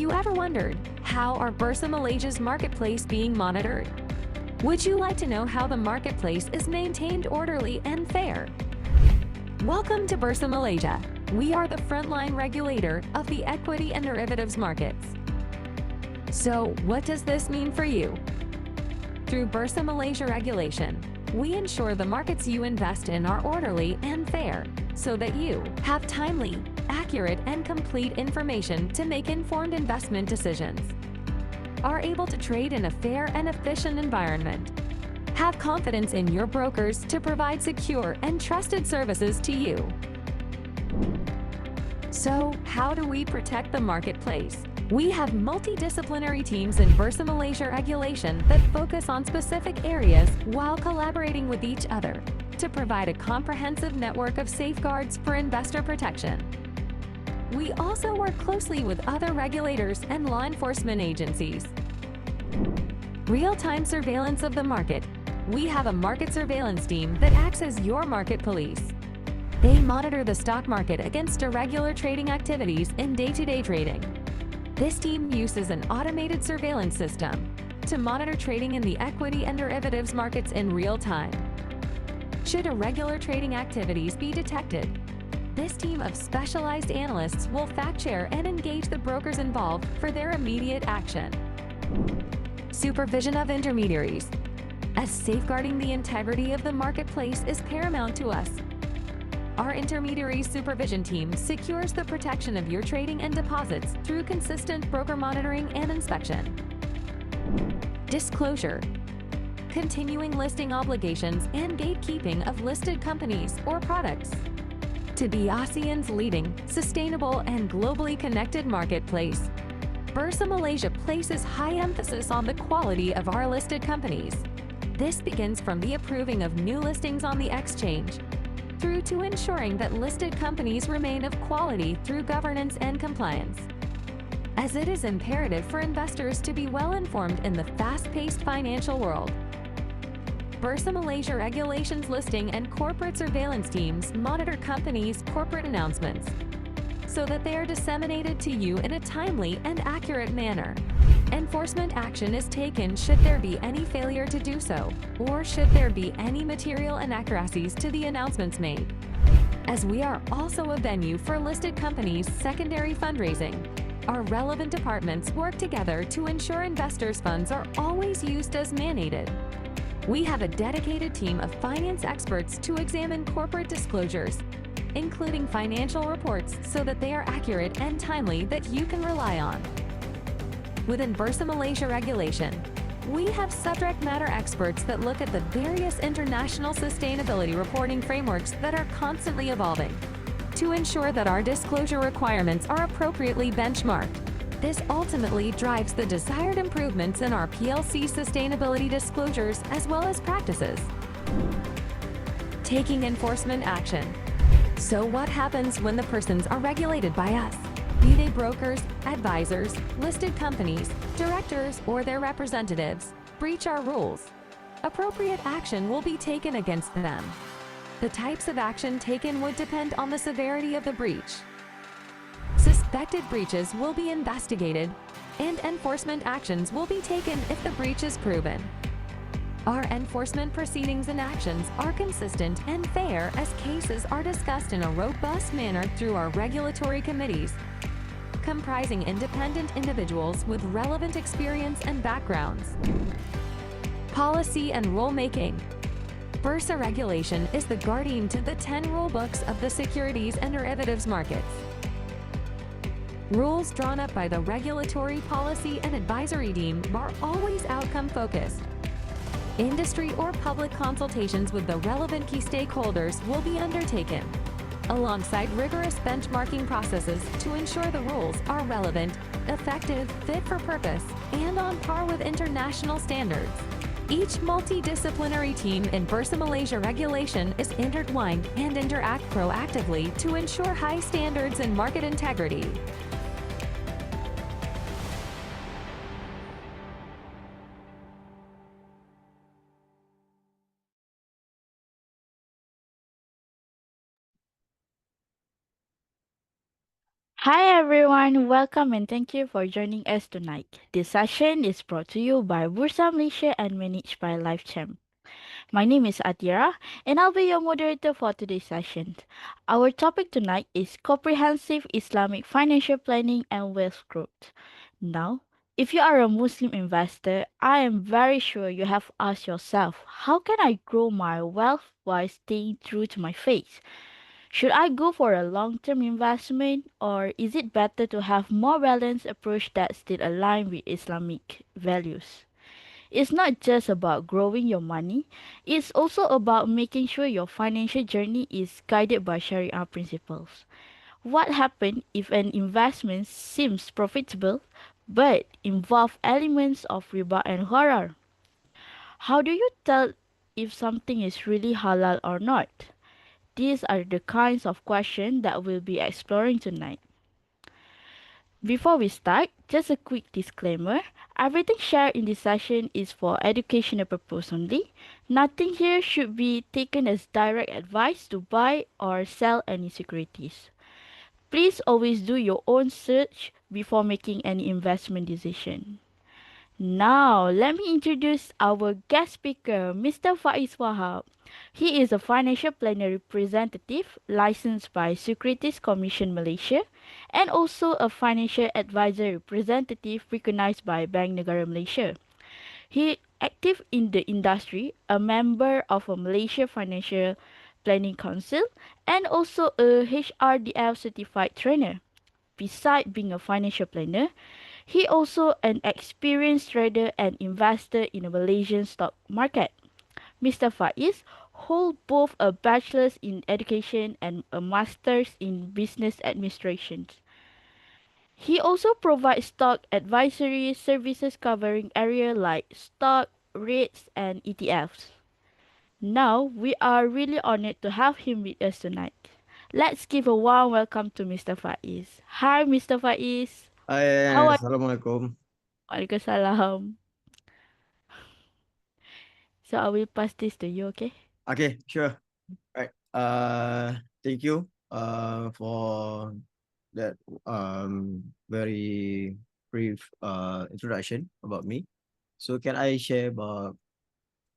you ever wondered, how are Bursa Malaysia's marketplace being monitored? Would you like to know how the marketplace is maintained orderly and fair? Welcome to Bursa Malaysia. We are the frontline regulator of the equity and derivatives markets. So, what does this mean for you? Through Bursa Malaysia regulation, we ensure the markets you invest in are orderly and fair, so that you have timely, accurate, and complete information to make informed investment decisions, are able to trade in a fair and efficient environment, have confidence in your brokers to provide secure and trusted services to you. So, how do we protect the marketplace? We have multidisciplinary teams in Bursa Malaysia regulation that focus on specific areas while collaborating with each other to provide a comprehensive network of safeguards for investor protection. We also work closely with other regulators and law enforcement agencies. Real-time surveillance of the market. We have a market surveillance team that acts as your market police. They monitor the stock market against irregular trading activities in day-to-day trading. This team uses an automated surveillance system to monitor trading in the equity and derivatives markets in real time. Should irregular trading activities be detected, this team of specialized analysts will fact-check and engage the brokers involved for their immediate action. Supervision of intermediaries. As safeguarding the integrity of the marketplace is paramount to us, our intermediary supervision team secures the protection of your trading and deposits through consistent broker monitoring and inspection. Disclosure. Continuing listing obligations and gatekeeping of listed companies or products. To be ASEAN's leading, sustainable, and globally connected marketplace, Bursa Malaysia places high emphasis on the quality of our listed companies. This begins from the approving of new listings on the exchange, through to ensuring that listed companies remain of quality through governance and compliance, as it is imperative for investors to be well informed in the fast-paced financial world. Bursa Malaysia regulations listing and corporate surveillance teams monitor companies' corporate announcements so that they are disseminated to you in a timely and accurate manner. Enforcement action is taken should there be any failure to do so, or should there be any material inaccuracies to the announcements made. As we are also a venue for listed companies' secondary fundraising, our relevant departments work together to ensure investors' funds are always used as mandated. We have a dedicated team of finance experts to examine corporate disclosures, including financial reports, so that they are accurate and timely that you can rely on. Within Bursa Malaysia regulation, we have subject matter experts that look at the various international sustainability reporting frameworks that are constantly evolving to ensure that our disclosure requirements are appropriately benchmarked. This ultimately drives the desired improvements in our PLC sustainability disclosures as well as practices. Taking enforcement action. So what happens when the persons are regulated by us? Be they brokers, advisors, listed companies, directors, or their representatives, breach our rules. Appropriate action will be taken against them. The types of action taken would depend on the severity of the breach. Suspected breaches will be investigated, and enforcement actions will be taken if the breach is proven. Our enforcement proceedings and actions are consistent and fair as cases are discussed in a robust manner through our regulatory committees, comprising independent individuals with relevant experience and backgrounds. Policy and rulemaking. Bursa regulation is the guardian to the 10 rule books of the securities and derivatives markets. Rules drawn up by the regulatory policy and advisory team are always outcome-focused. Industry or public consultations with the relevant key stakeholders will be undertaken, alongside rigorous benchmarking processes to ensure the rules are relevant, effective, fit for purpose, and on par with international standards. Each multidisciplinary team in Bursa Malaysia regulation is intertwined and interact proactively to ensure high standards in market integrity. Hi everyone, welcome and thank you for joining us tonight. This session is brought to you by Bursa Malaysia and managed by LifeChamp. My name is Atira and I'll be your moderator for today's session. Our topic tonight is comprehensive Islamic financial planning and wealth growth. Now, if you are a Muslim investor, I am very sure you have asked yourself, how can I grow my wealth while staying true to my faith? Should I go for a long-term investment or is it better to have more balanced approach that still align with Islamic values? It's not just about growing your money, it's also about making sure your financial journey is guided by Sharia principles. What happens if an investment seems profitable but involve elements of riba and haram? How do you tell if something is really halal or not? These are the kinds of questions that we'll be exploring tonight. Before we start, just a quick disclaimer. Everything shared in this session is for educational purpose only. Nothing here should be taken as direct advice to buy or sell any securities. Please always do your own search before making any investment decision. Now, let me introduce our guest speaker, Mr. Faiz Wahab. He is a financial planner representative licensed by Securities Commission Malaysia and also a financial advisor representative recognized by Bank Negara Malaysia. He active in the industry, a member of a Malaysia Financial Planning Council and also a HRDF certified trainer. Besides being a financial planner, he also an experienced trader and investor in the Malaysian stock market. Mr. Faiz hold both a bachelor's in education and a master's in business administration. He also provides stock advisory services covering areas like stock, rates, and ETFs. Now, we are really honored to have him with us tonight. Let's give a warm welcome to Mr. Faiz. Hi, Mr. Faiz. How are Assalamualaikum. you? Waalaikumsalam. So I will pass this to you, okay? Okay, sure. Right. Thank you for that very brief introduction about me. So can I share about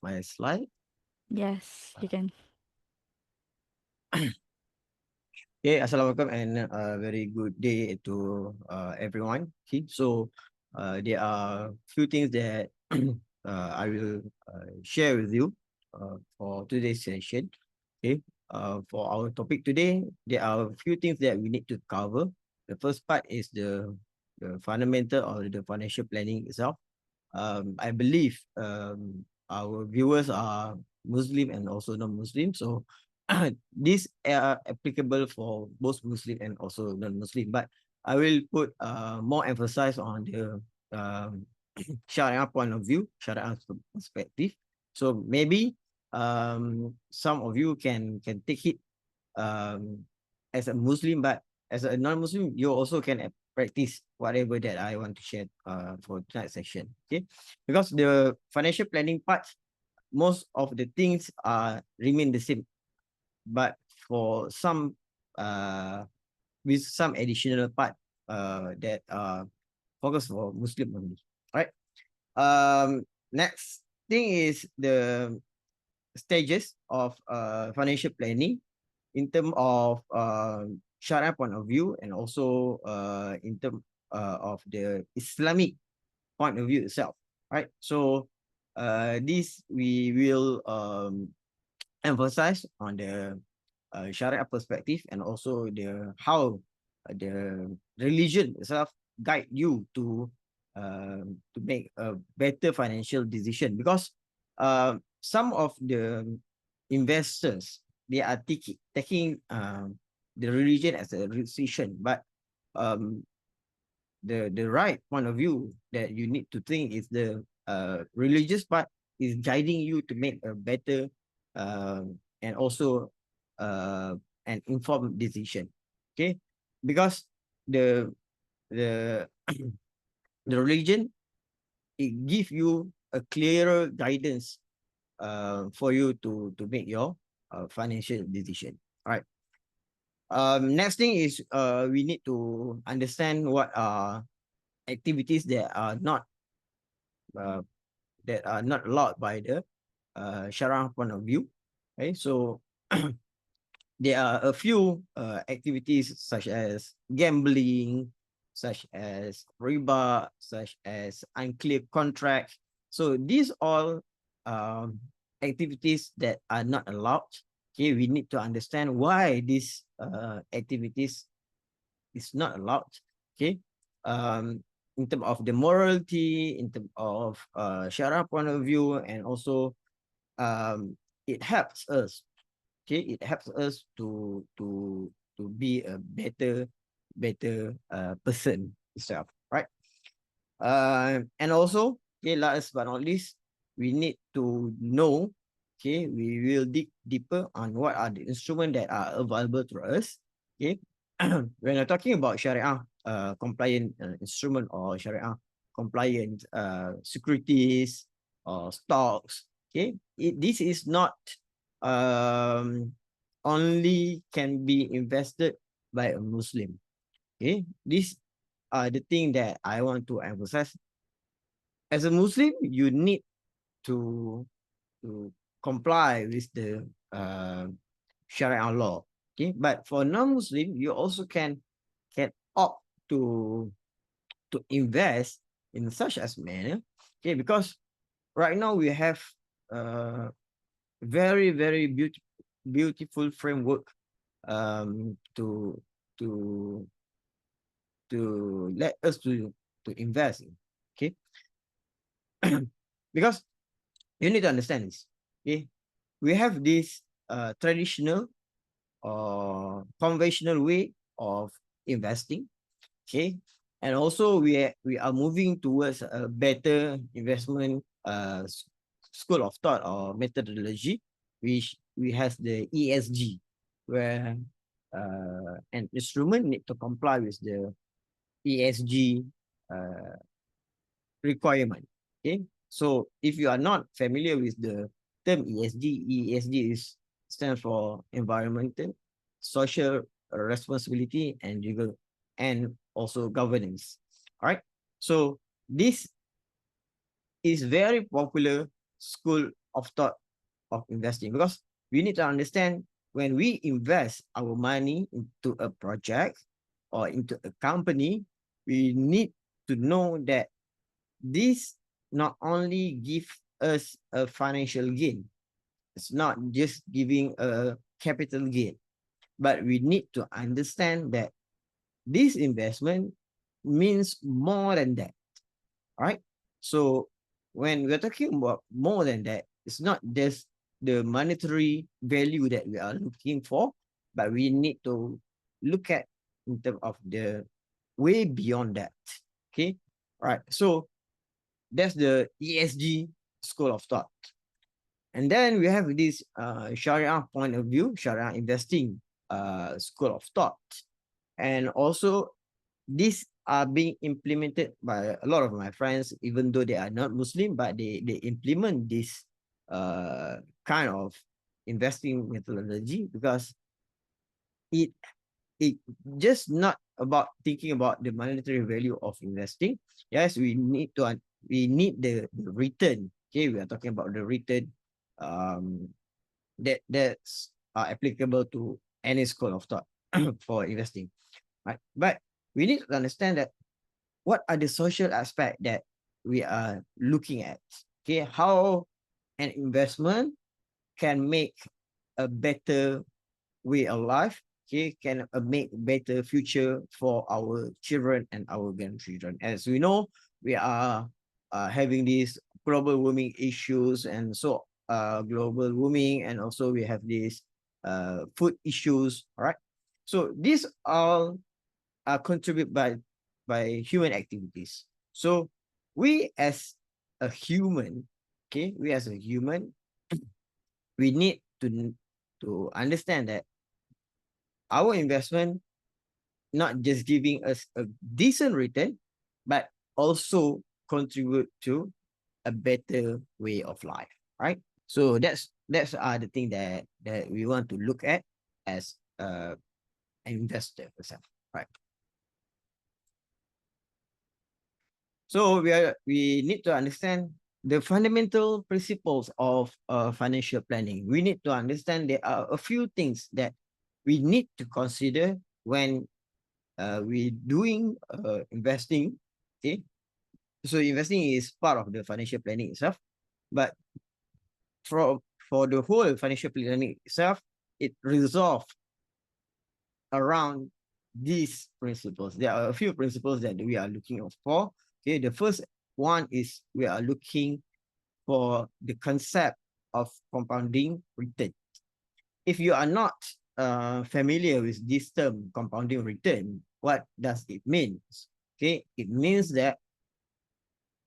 my slide? Yes, you can. Okay, assalamualaikum and very good day to everyone. Okay, so there are few things that I will share with you for today's session. Okay, for our topic today, there are a few things that we need to cover. The first part is the fundamental or the financial planning itself. I believe our viewers are Muslim and also non-Muslim. So these are applicable for both Muslim and also non-Muslim. But I will put more emphasis on the um, Sharia point of view, Sharia perspective. So maybe some of you can take it um, as a Muslim, but as a non-Muslim, you also can practice whatever that I want to share for tonight's session. Okay, because the financial planning part, most of the things remain the same, but for some with some additional part that focus for Muslim only. Right. Next thing is the stages of financial planning in term of Sharia point of view and also in term of the Islamic point of view itself, right? So this we will emphasize on the Sharia perspective and also the how the religion itself guide you to make a better financial decision because some of the investors they are taking the religion as a decision, but um, the right point of view that you need to think is the religious part is guiding you to make a better and also an informed decision. Okay, because the the the religion it give you a clearer guidance for you to make your financial decision. All right. Next thing is we need to understand what are activities uh, that are not allowed by the Sharia point of view. Okay, so there are a few activities such as gambling, such as riba, such as unclear contracts. So these all activities that are not allowed. Okay, we need to understand why these activities is not allowed. Okay, in terms of the morality, in terms of Sharia point of view, and also it helps us. Okay, it helps us to be a better person itself, right? And also, okay, last but not least, we need to know. Okay, we will dig deeper on what are the instruments that are available to us. Okay, when you're talking about Sharia compliant instrument or Sharia compliant securities or stocks, okay, this is not um, only can be invested by a Muslim. Okay, these are the thing that I want to emphasize. As a Muslim, you need to to comply with the Sharia law. Okay, but for non-Muslim, you also can opt to to invest in such as manner. Okay, because right now we have uh very beautiful framework to to let us to invest in. Okay, because you need to understand this. Okay, we have this traditional or conventional way of investing. Okay, and also we are moving towards a better investment school of thought or methodology, which we have the ESG, where an instrument need to comply with the ESG uh, requirement. Okay, so if you are not familiar with the term ESG is stands for environmental, social responsibility, and legal, and also governance. All right. So this is very popular school of thought of investing, because we need to understand when we invest our money into a project or into a company, we need to know that this not only give us a financial gain, it's not just giving a capital gain, but we need to understand that this investment means more than that. All right. So when we're talking about more than that, it's not just the monetary value that we are looking for, but we need to look at in terms of the way beyond that. Okay. All right. So that's the ESG school of thought. And then we have this Sharia point of view, Sharia investing school of thought. And also, these are being implemented by a lot of my friends, even though they are not Muslim, but they implement this kind of investing methodology, because it it just not about thinking about the monetary value of investing. Yes, we need the return. Okay, we are talking about the return um that's applicable to any school of thought for investing, right? But we need to understand that what are the social aspect that we are looking at. Okay, how an investment can make a better way of life. Okay, can make better future for our children and our grandchildren. As we know, we are having these global warming issues, and so global warming, and also we have these food issues. All right, so these all are contributed by human activities. So we as a human, okay, we as a human, we need to understand that our investment not just giving us a decent return, but also contribute to a better way of life, right? So that's the thing that we want to look at as investor itself, right? So we need to understand the fundamental principles of financial planning. We need to understand there are a few things that we need to consider when we doing investing. Okay, so investing is part of the financial planning itself, but for the whole financial planning itself, it resolves around these principles. There are a few principles that we are looking out for. Okay, the first one is we are looking for the concept of compounding return. If you are not familiar with this term compounding return, what does it mean? Okay, it means that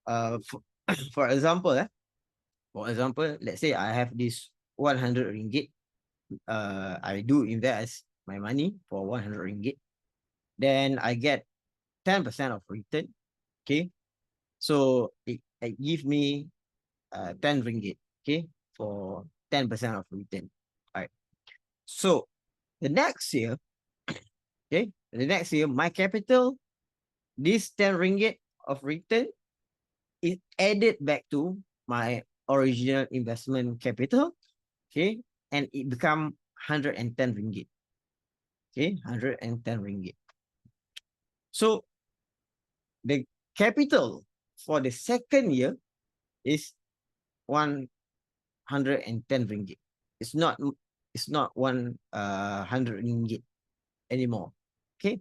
for, for example, let's say I have this 100 ringgit. I do invest my money for 100 ringgit. Then I get 10% of return. Okay, so it give me 10 ringgit. Okay, for 10% of return. All right. So the next year, okay, my capital, this 10 ringgit of return is added back to my original investment capital. Okay, and it become 110 ringgit. Okay, 110 ringgit. So the capital for the second year is 110 ringgit. It's not 100 ringgit anymore. Okay.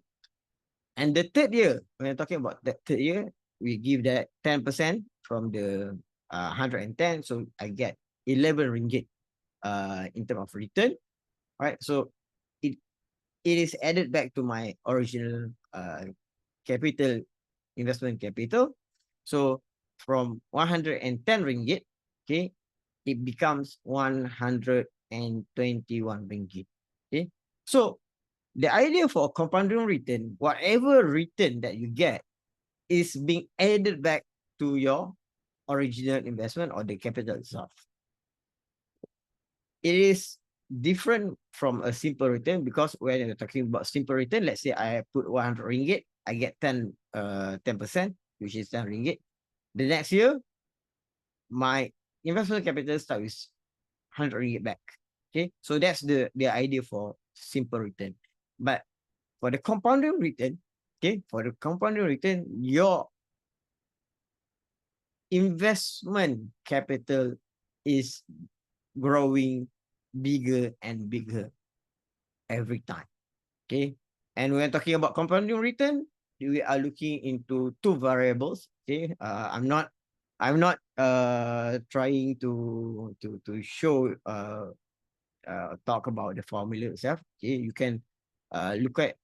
And the third year, when we're talking about that third year, we give that 10% from the 110. So I get 11 ringgit in terms of return. Right. So it is added back to my original capital, investment capital. So from 110 ringgit, okay, it becomes 121 ringgit. Okay. So the idea for compounding return, whatever return that you get is being added back to your original investment or the capital itself. It is different from a simple return because when you're talking about simple return, let's say I put 100 ringgit, I get 10%, which is 10 ringgit. The next year, my investment capital starts with 100 ringgit back. Okay, so that's the idea for simple return. But for the compounding return, okay, your investment capital is growing bigger and bigger every time. Okay, and when talking about compounding return, we are looking into two variables. Okay, I'm not trying to show talk about the formula itself. Okay, you can look at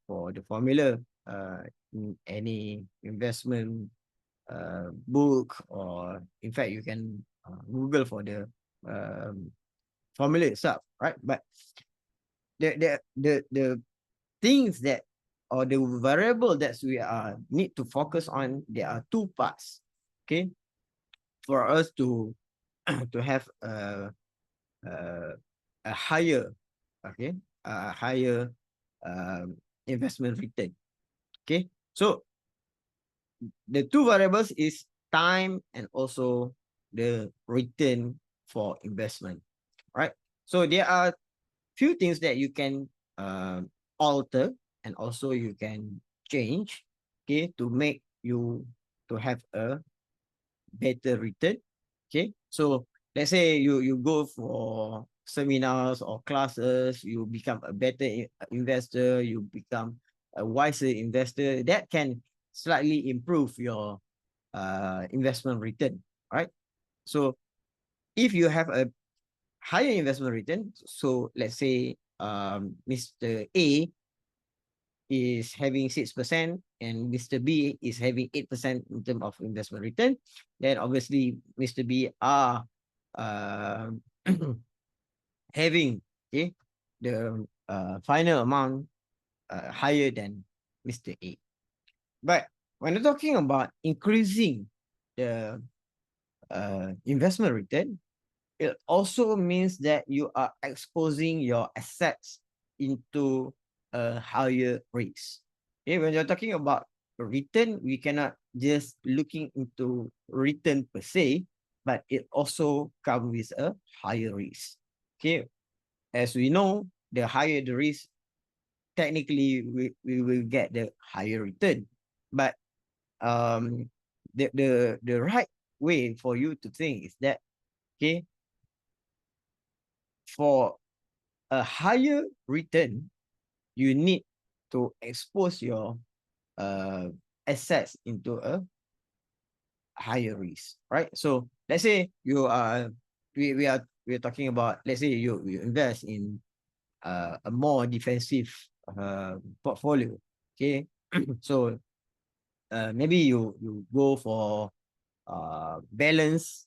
for the formula in any investment book, or in fact you can Google for the formula itself, right? But the things that, or the variable that we need to focus on, there are two parts. Okay, for us to have a higher, okay, a higher investment return. Okay, so the two variables is time and also the return for investment, right? So there are few things that you can alter and also you can change, okay, to make you to have a better return. Okay, so let's say you go for seminars or classes, you become a better investor, you become a wiser investor, that can slightly improve your investment return, right? So if you have a higher investment return, so let's say Mr. A is having 6% and Mr. B is having 8% in terms of investment return, then obviously Mr. B are having, okay, the final amount higher than Mr. A. But when you're talking about increasing the investment return, it also means that you are exposing your assets into a higher risk. Okay, when you're talking about return, we cannot just looking into return per se, but it also comes with a higher risk. Okay, as we know, the higher the risk, technically we will get the higher return. But the right way for you to think is that, okay, for a higher return, you need to expose your uh, assets into a higher risk, right? So let's say you are we're talking about, let's say you invest in a more defensive portfolio. Okay. So maybe you go for balance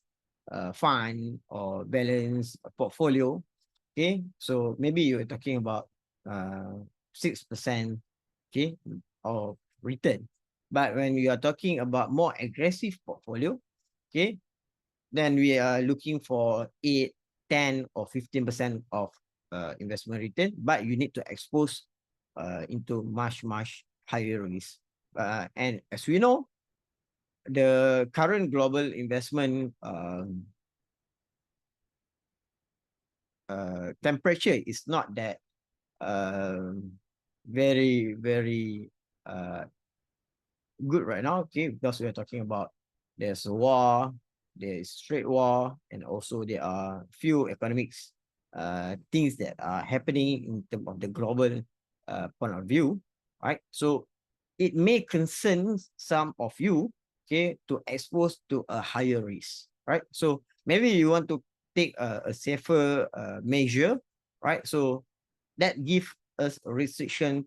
fund or balance portfolio. Okay, so maybe you're talking about 6%, okay, of return. But when we are talking about more aggressive portfolio, okay, then we are looking for 8, 10, or 15% of investment return, but you need to expose into much higher risk. And as we know, the current global investment temperature is not that very uh, good right now, okay, because we are talking about there's a war, there is trade war, and also there are few economics things that are happening in terms of the global point of view, right? So it may concern some of you, okay, to expose to a higher risk, right? So maybe you want to take a safer measure, right? So that give us a restriction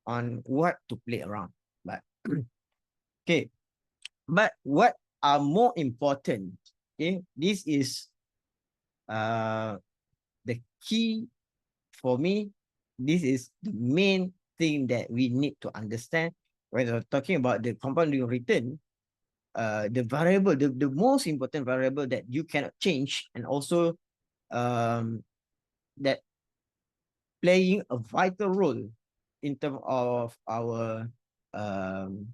on what to play around. But okay, but what are more important? Okay, this is uh the key for me. This is the main thing that we need to understand when we're talking about the compounding return. The variable, the most important variable that you cannot change, and also that playing a vital role in terms of our um,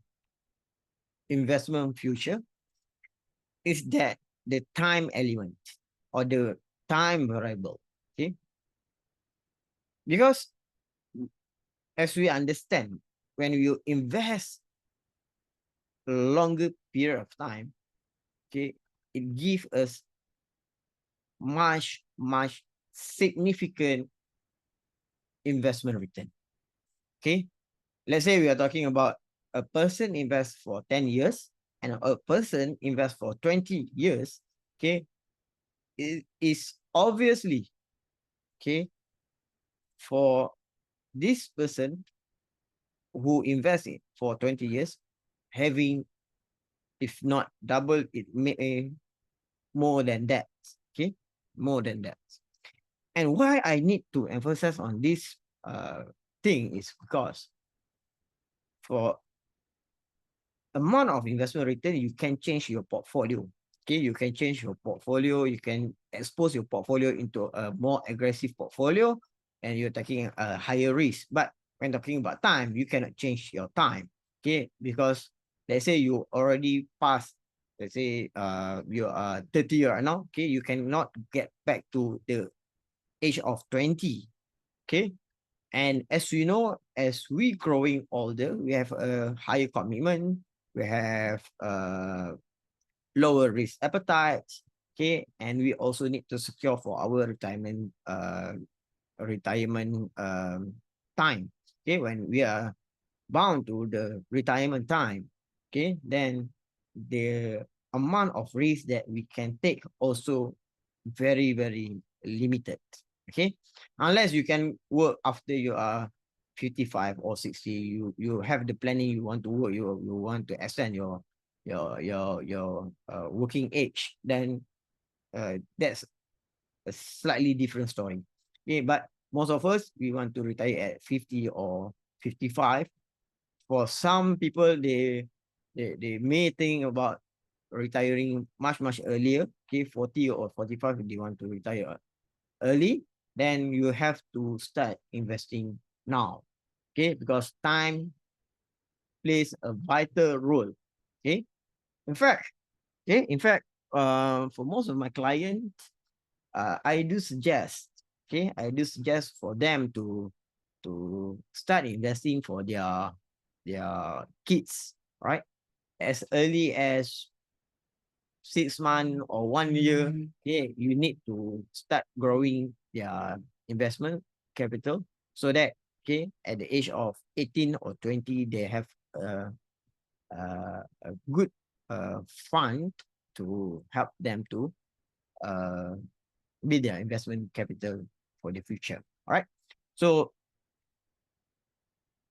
investment future, is that the time element or the time variable. Okay, because as we understand, when you invest a longer period of time, okay, it gives us much significant investment return. Okay, let's say we are talking about a person invests for 10 years and a person invests for 20 years. Okay, it is obviously, okay, for this person who invests for 20 years, having, if not double, it may more than that. Okay, more than that. And why I need to emphasize on this thing is because for amount of investment return, you can change your portfolio. Okay, you can change your portfolio. You can expose your portfolio into a more aggressive portfolio, and you're taking a higher risk. But when talking about time, you cannot change your time. Okay, because let's say you already passed. Let's say you are 30 right now. Okay, you cannot get back to the age of 20. Okay, and as we know, as we growing older, we have a higher commitment. We have lower risk appetite. Okay, and we also need to secure for our retirement time. Okay, when we are bound to the retirement time, okay, then the amount of risk that we can take also very limited. Okay, unless you can work after you are 55 or 60, you have the planning, you want to work, you want to extend your working age, then that's a slightly different story. Okay, but most of us, we want to retire at 50 or 55. For some people, they may think about retiring much earlier. Okay, 40 or 45, they want to retire early. Then you have to start investing now. Okay, because time plays a vital role. Okay, in fact, for most of my clients, I do suggest, for them to start investing for their kids, right? As early as 6 months or 1 year, okay, you need to start growing their investment capital so that, okay, at the age of 18 or 20, they have a good fund to help them to uh, build their investment capital for the future. All right. So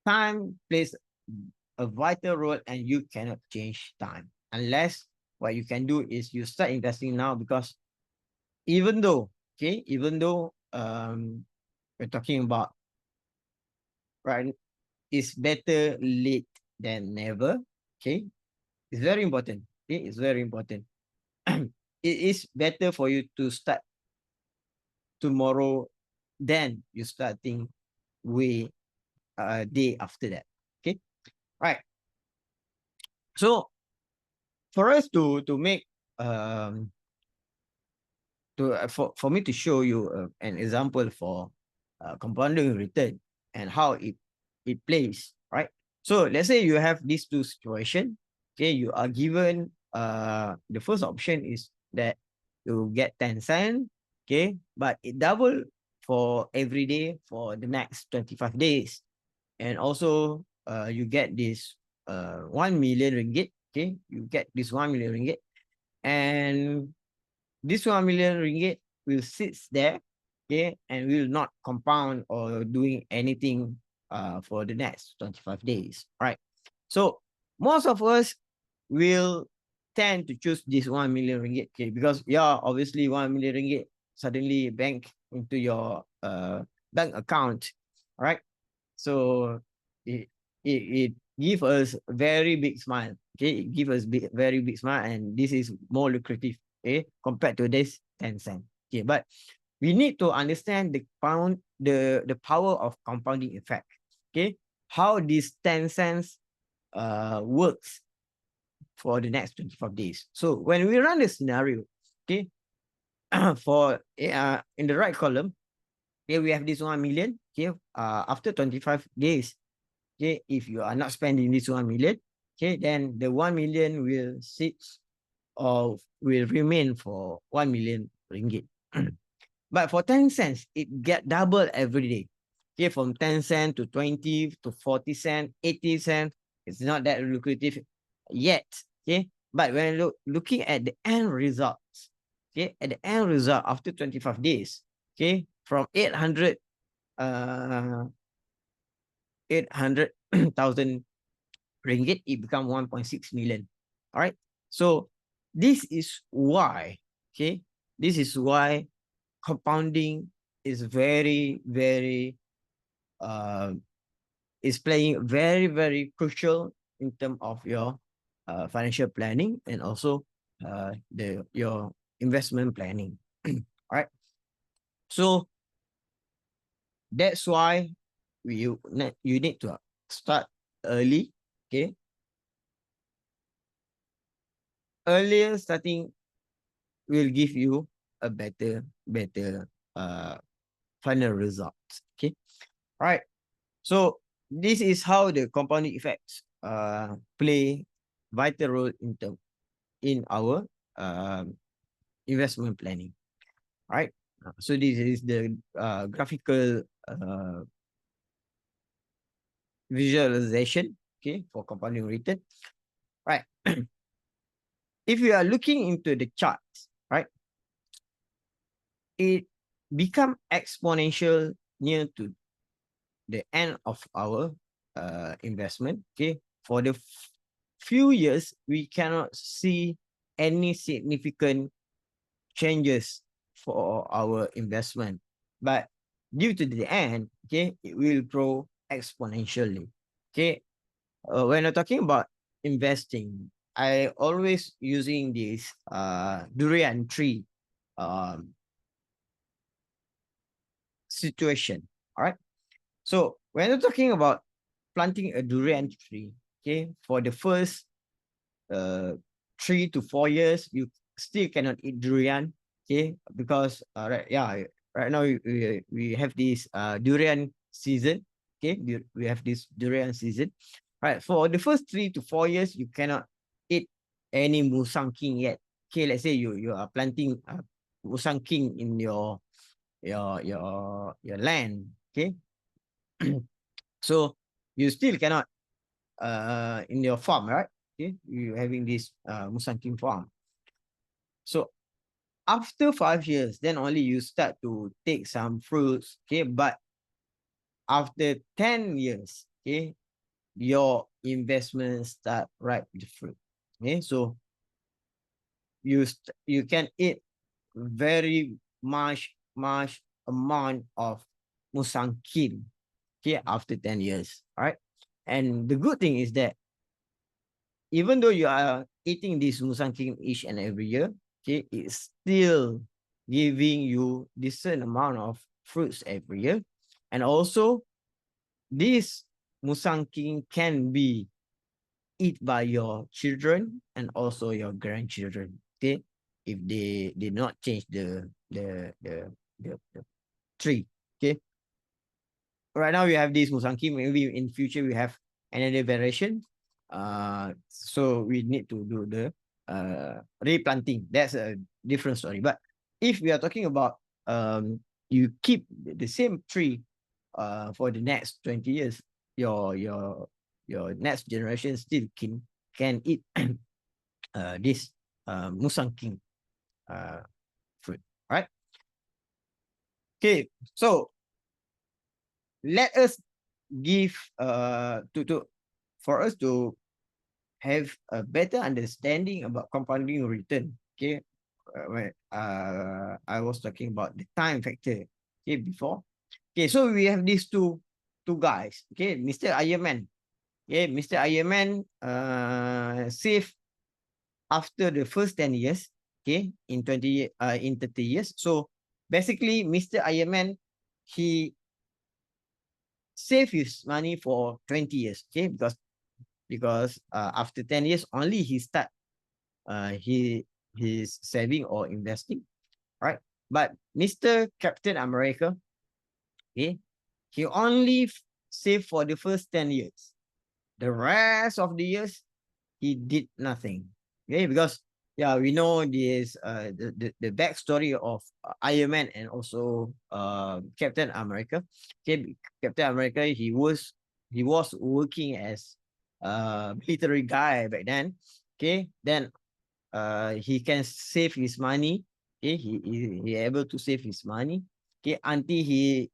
time plays a vital role and you cannot change time unless what you can do is you start investing now, because even though we're talking about, right, it's better late than never. Okay, it's very important. Okay, it's very important. It is better for you to start tomorrow than you starting way day after that. Okay, right. So for us to make for me to show you an example for compounding return and how it plays, right? So let's say you have these two situations. Okay, you are given the first option is that you get 10 cents, okay, but it double for every day for the next 25 days. And also you get this 1 million ringgit, okay, you get this 1 million ringgit, and this 1 million ringgit will sit there, okay, and will not compound or doing anything for the next 25 days, right? So most of us will tend to choose this 1 million ringgit, okay, because yeah, obviously 1 million ringgit suddenly bank into your bank account, right? So it it give us very big smile. Okay, it give us very big smile, and this is more lucrative, okay, compared to this 10 cent. Okay, but we need to understand the power of compounding effect. Okay, how this 10 cents works for the next 25 days. So when we run the scenario, okay, for in the right column, okay, we have this 1 million. Okay, after 25 days, okay, if you are not spending this 1 million, okay, then the 1 million will sit or will remain for 1 million ringgit. But for 10 cents, it get double every day. Okay, from 10 cent to 20 to 40 cent, 80 cent. It's not that lucrative yet. Okay, but when looking at the end results, okay, at the end result after 25 days, okay, from 800,000 ringgit, it become 1.6 million. All right. So this is why, okay, this is why compounding is very, very, is playing very, very crucial in terms of your financial planning and also your investment planning. All right. So that's why you need to start early. Okay, earlier starting will give you a better final result. Okay, all right. So this is how the compounding effects play vital role in our investment planning. All right. So this is the graphical visualization, okay, for compounding return. Right. If you are looking into the charts, right, it become exponential near to the end of our investment. Okay, for the few years, we cannot see any significant changes for our investment, but due to the end, okay, it will grow exponentially. Okay, when I'm talking about investing, I always using this durian tree um, situation. All right. So when you're talking about planting a durian tree, okay, for the first 3 to 4 years, you still cannot eat durian, okay, because right now we have this durian season, okay, we have this durian season, right? For the first 3 to 4 years, you cannot eat any musang king yet. Okay, let's say you are planting musang king in your land, okay. So you still cannot in your farm, right? Okay, you having this musang king farm. So after 5 years, then only you start to take some fruits, okay. But after 10 years, okay, your investment start ripe the fruit, okay. So you can eat very much amount of musang king, okay, after 10 years, all right. And the good thing is that even though you are eating this musang king each and every year, okay, it's still giving you decent amount of fruits every year. And also, this musang king can be eat by your children and also your grandchildren, okay, if they did not change the tree, okay. Right now we have this musang king, maybe in future we have another variation, so we need to do the replanting. That's a different story. But if we are talking about you keep the same tree for the next 20 years, your next generation still can eat this musang king fruit, right? Okay, so let us give to for us to have a better understanding about compounding return. Okay, when I was talking about the time factor, okay, before. Okay, so we have these two guys. Okay, Mr. Iron Man. Okay, Mr. Iron Man save after the first 10 years. Okay, in 30 years. So basically, Mr. Iron Man, he save his money for 20 years. Okay, because after 10 years only he start his saving or investing, right? But Mr. Captain America, okay, he only save for the first 10 years. The rest of the years he did nothing. Okay, because yeah, we know this the backstory of Iron Man and also Captain America. Okay, Captain America, he was working as a military guy back then. Okay, then he can save his money. Okay, he able to save his money. Okay, until he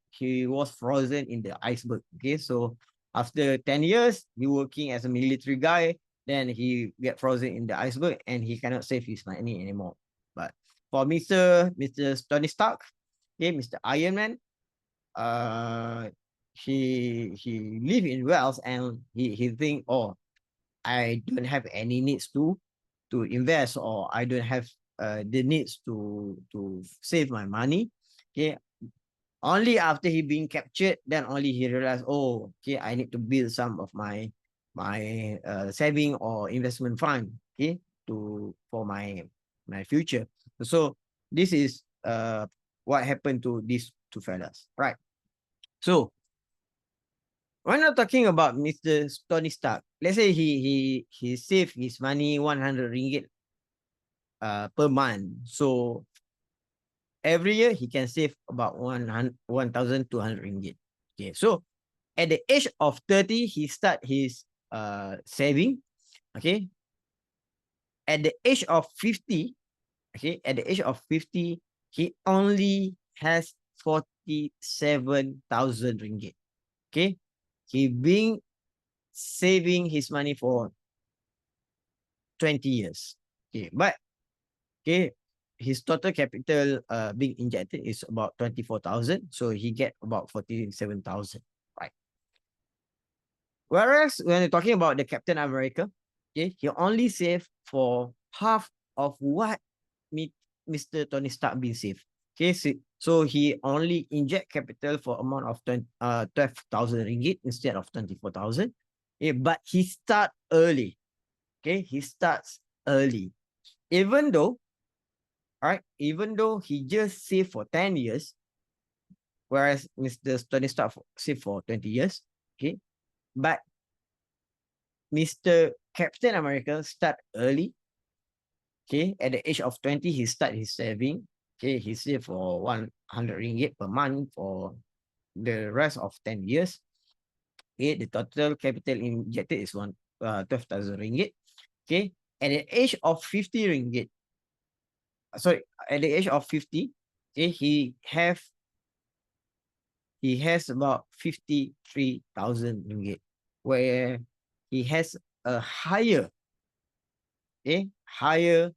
was frozen in the iceberg. Okay, so after 10 years, he working as a military guy, then he get frozen in the iceberg and he cannot save his money anymore. But for Mr. Tony Stark, okay, Mr. Iron Man, uh, he live in wealth and he think, oh, I don't have any needs to invest, or I don't have the needs to save my money. Okay, only after he being captured, then only he realized, oh, okay, I need to build some of my saving or investment fund, okay, for my future. So this is what happened to these two fellas, right? So when I'm talking about Mr. Tony Stark, let's say he saved his money 100 ringgit per month. So every year he can save about 1,200 ringgit. Okay, so at the age of 30, he start his saving. Okay, at the age of 50, okay, at the age of 50, he only has 47,000 ringgit. Okay, he been saving his money for 20 years. Okay, but okay, his total capital being injected is about 24,000, so he get about 47,000, right? Whereas when you're talking about the Captain America, okay, he only saved for half of what Mr. Tony Stark been saved. Okay, so he only inject capital for amount of 12,000 ringgit instead of 24,000. Okay, but he start early. Okay, he starts early. Even though, even though he just save for 10 years, whereas Mr. Tony Stark save for 20 years. Okay, but Mr. Captain America start early. Okay, at the age of 20, he start his saving. Okay, he save for 100 ringgit per month for the rest of 10 years. Okay, the total capital injected is 12,000 ringgit. Okay, at the age of 50 ringgit, sorry, at the age of 50, okay, he has about 53,000 ringgit, where he has a higher, higher,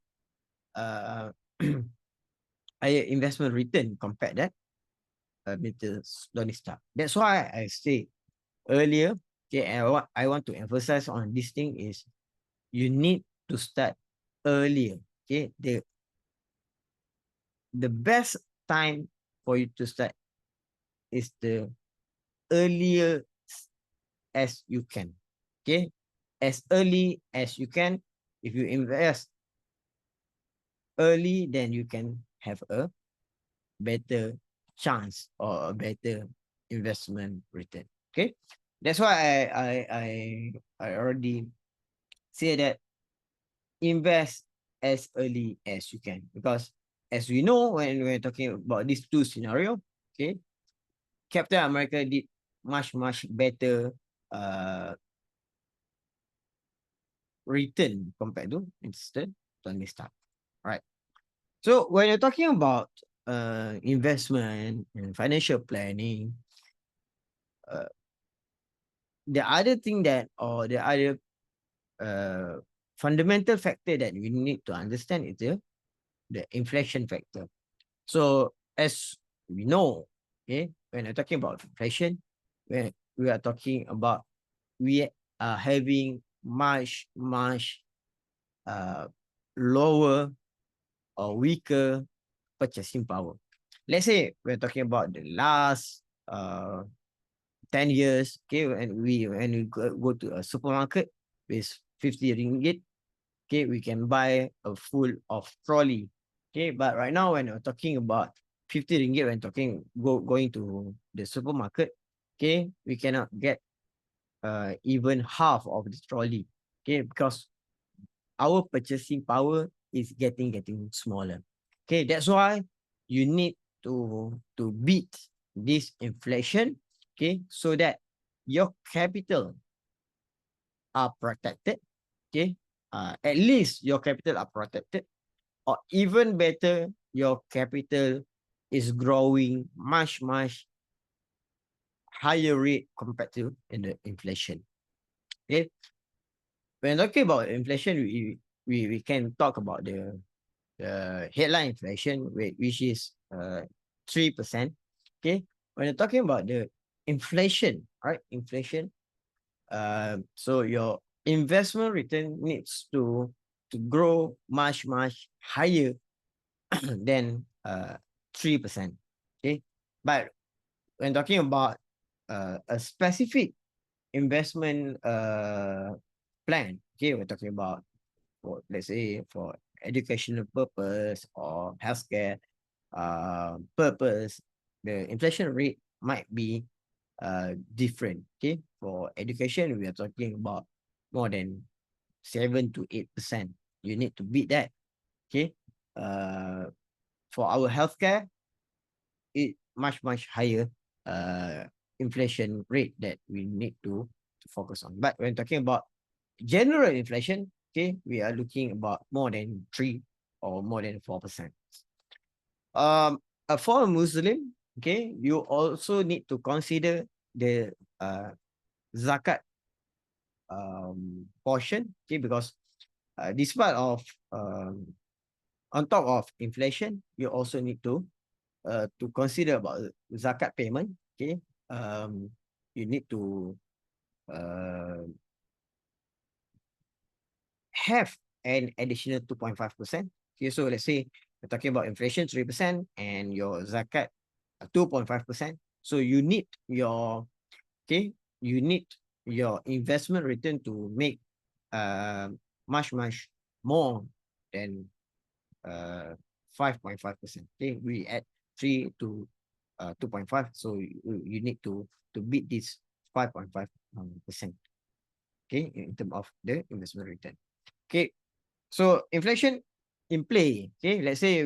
uh, higher investment return compared that Mr. Tony Stark. That's why I say earlier, okay, and what I want to emphasize on this thing is you need to start earlier. Okay, the best time for you to start is the earlier as you can. Okay, as early as you can. If you invest early, then you can have a better chance or a better investment return. Okay, that's why I already say that invest as early as you can, because as we know, when we're talking about these two scenario, okay, Captain America did much better uh return compared to instead Tony Stark. Right. So when you're talking about investment and financial planning, uh, the other thing that, or the other uh fundamental factor that we need to understand is the inflation factor. So as we know, okay, when we're talking about inflation, when we are talking about, we are having much uh, lower or weaker purchasing power. Let's say we're talking about the last 10 years, okay, when we go to a supermarket with 50 ringgit, okay, we can buy a full of trolley. Okay, but right now when we're talking about 50 ringgit, when going to the supermarket, okay, we cannot get even half of the trolley. Okay, because our purchasing power is getting smaller. Okay, that's why you need to beat this inflation. Okay, so that your capital are protected. Okay, at least your capital are protected, or even better, your capital is growing much higher rate compared to in the inflation. Okay, when talking about inflation, we can talk about the headline inflation rate, which is 3%. Okay, when you're talking about the inflation, right? Inflation. So your investment return needs to grow much higher than 3%. Okay, but when talking about a specific investment plan, okay, we're talking about, for let's say, for educational purpose or healthcare purpose, the inflation rate might be different. Okay, for education, we are talking about more than 7 to 8%. You need to beat that. Okay, for our healthcare, it much higher uh inflation rate that we need to focus on. But when talking about general inflation, okay, we are looking about more than 3 or more than 4%. Um, for a Muslim, okay, you also need to consider the zakat portion, okay, because despite of on top of inflation, you also need to consider about zakat payment. Okay, you need to uh, have an additional 2.5%. Okay, so let's say we're talking about inflation 3% and your zakat 2.5%. So you need your you need your investment return to make much more than 5.5%. Okay, we add 3 to 2.5, so you need to beat this 5.5%. Okay, in terms of the investment return. Okay, so inflation in play. Okay, let's say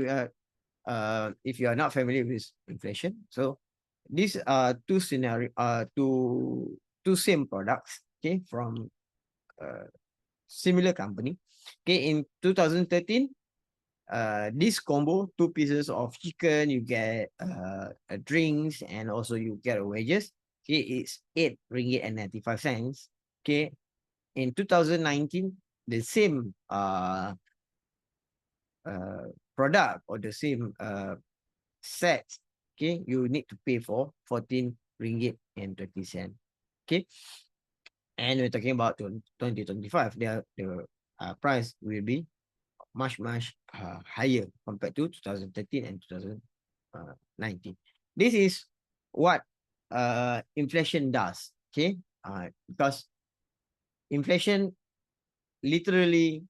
if you are not familiar with inflation, so these are two scenario, two same products. Okay, from similar company. Okay, in 2013, this combo, 2 pieces of chicken, you get drinks, and also you get wages. Okay, it's 8 ringgit and 95 cents. Okay, in 2019, the same product or the same set, okay, you need to pay for 14 ringgit and 20 cents. Okay, and we're talking about 2025, the price will be much higher compared to 2013 and 2019. This is what inflation does. Okay, because inflation literally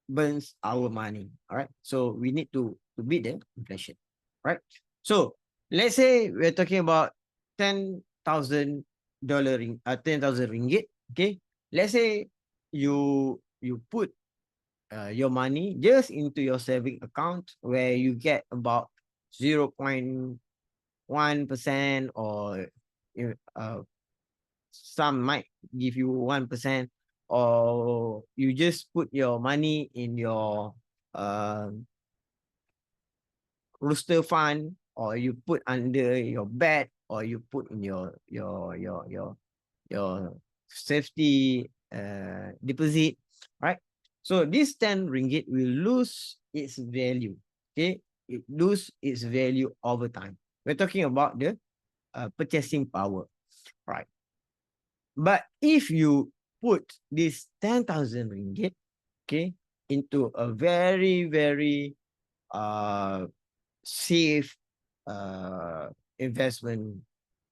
burns our money. All right, so we need to beat the inflation. Right, so let's say we're talking about $10,000 10,000 ringgit. Okay, let's say you put your money just into your saving account where you get about 0.1%, or some might give you 1%, or you just put your money in your rooster fund, or you put under your bed, or you put in your safety deposit, right? So this 10 ringgit will lose its value. Okay, it lose its value over time. We're talking about the purchasing power, right? But if you put this 10,000 ringgit, okay, into a very safe investment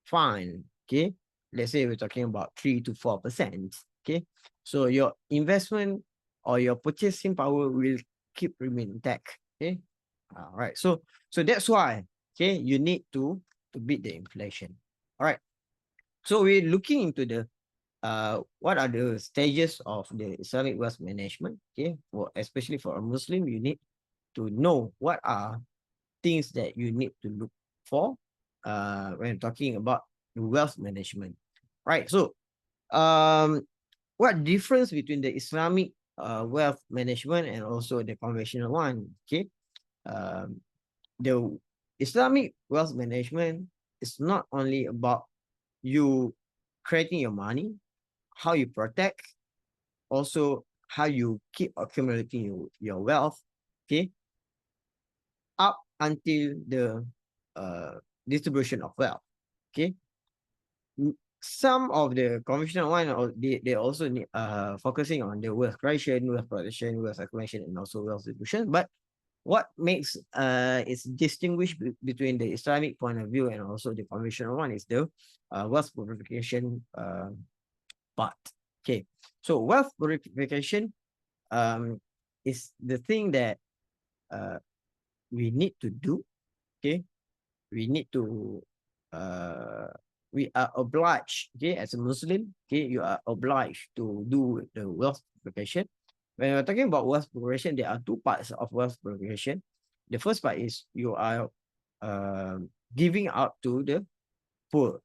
fund, okay, let's say we're talking about 3 to 4%, okay, so your investment or your purchasing power will keep remain intact. Okay, all right, so that's why, okay, you need to beat the inflation. All right, so we're looking into the what are the stages of the Islamic wealth management. Okay, for especially for a Muslim, you need to know what are things that you need to look for when talking about wealth management. Right, so what difference between the Islamic wealth management and also the conventional one? Okay, the Islamic wealth management is not only about you creating your money, how you protect, also how you keep accumulating your wealth, okay, up until the distribution of wealth. Okay, some of the conventional one, they also need focusing on the wealth creation, wealth protection, wealth accumulation, and also wealth distribution. But what makes it's distinguished between the Islamic point of view and also the conventional one is the wealth purification part. Okay, so wealth purification is the thing that we need to do. Okay, we need to we are obliged, okay, as a Muslim, okay, you are obliged to do the wealth purification. When we're talking about wealth purification, there are two parts of wealth purification. The first part is you are giving out to the poor,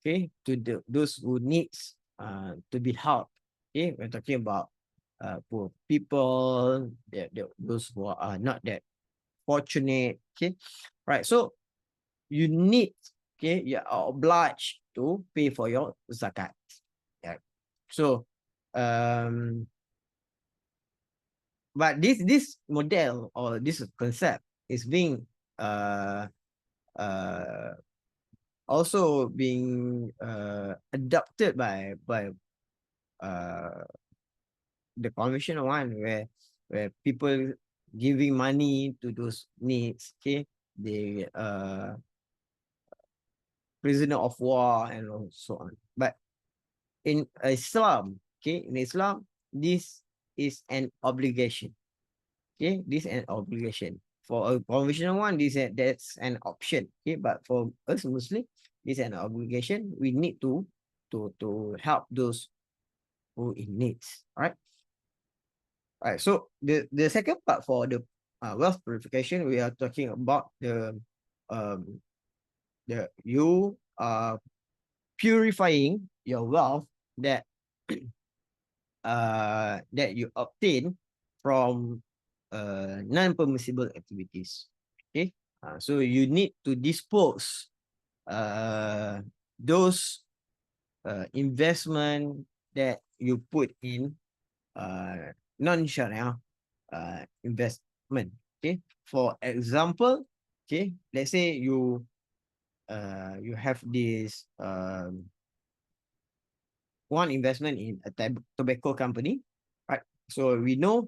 okay, to those who needs to be helped. Okay, we're talking about poor people, those who are not that fortunate. Okay, right, so you need, okay, you are obliged to pay for your zakat. Yeah. So but this model or this concept is being also being adopted by uh the conventional one, where people giving money to those needs, okay, the prisoner of war and so on. But in Islam, okay, in Islam, this is an obligation. Okay, this is an obligation. For a conventional one, that's an option. Okay, but for us Muslim, this is an obligation. We need to help those who in needs. All right. All right. So the second part for the wealth purification, we are talking about um the you are purifying your wealth that that you obtain from non-permissible activities. Okay, so you need to dispose those investment that you put in non-sharia investment. Okay, for example, okay, let's say you have this one investment in a tobacco company, right? So we know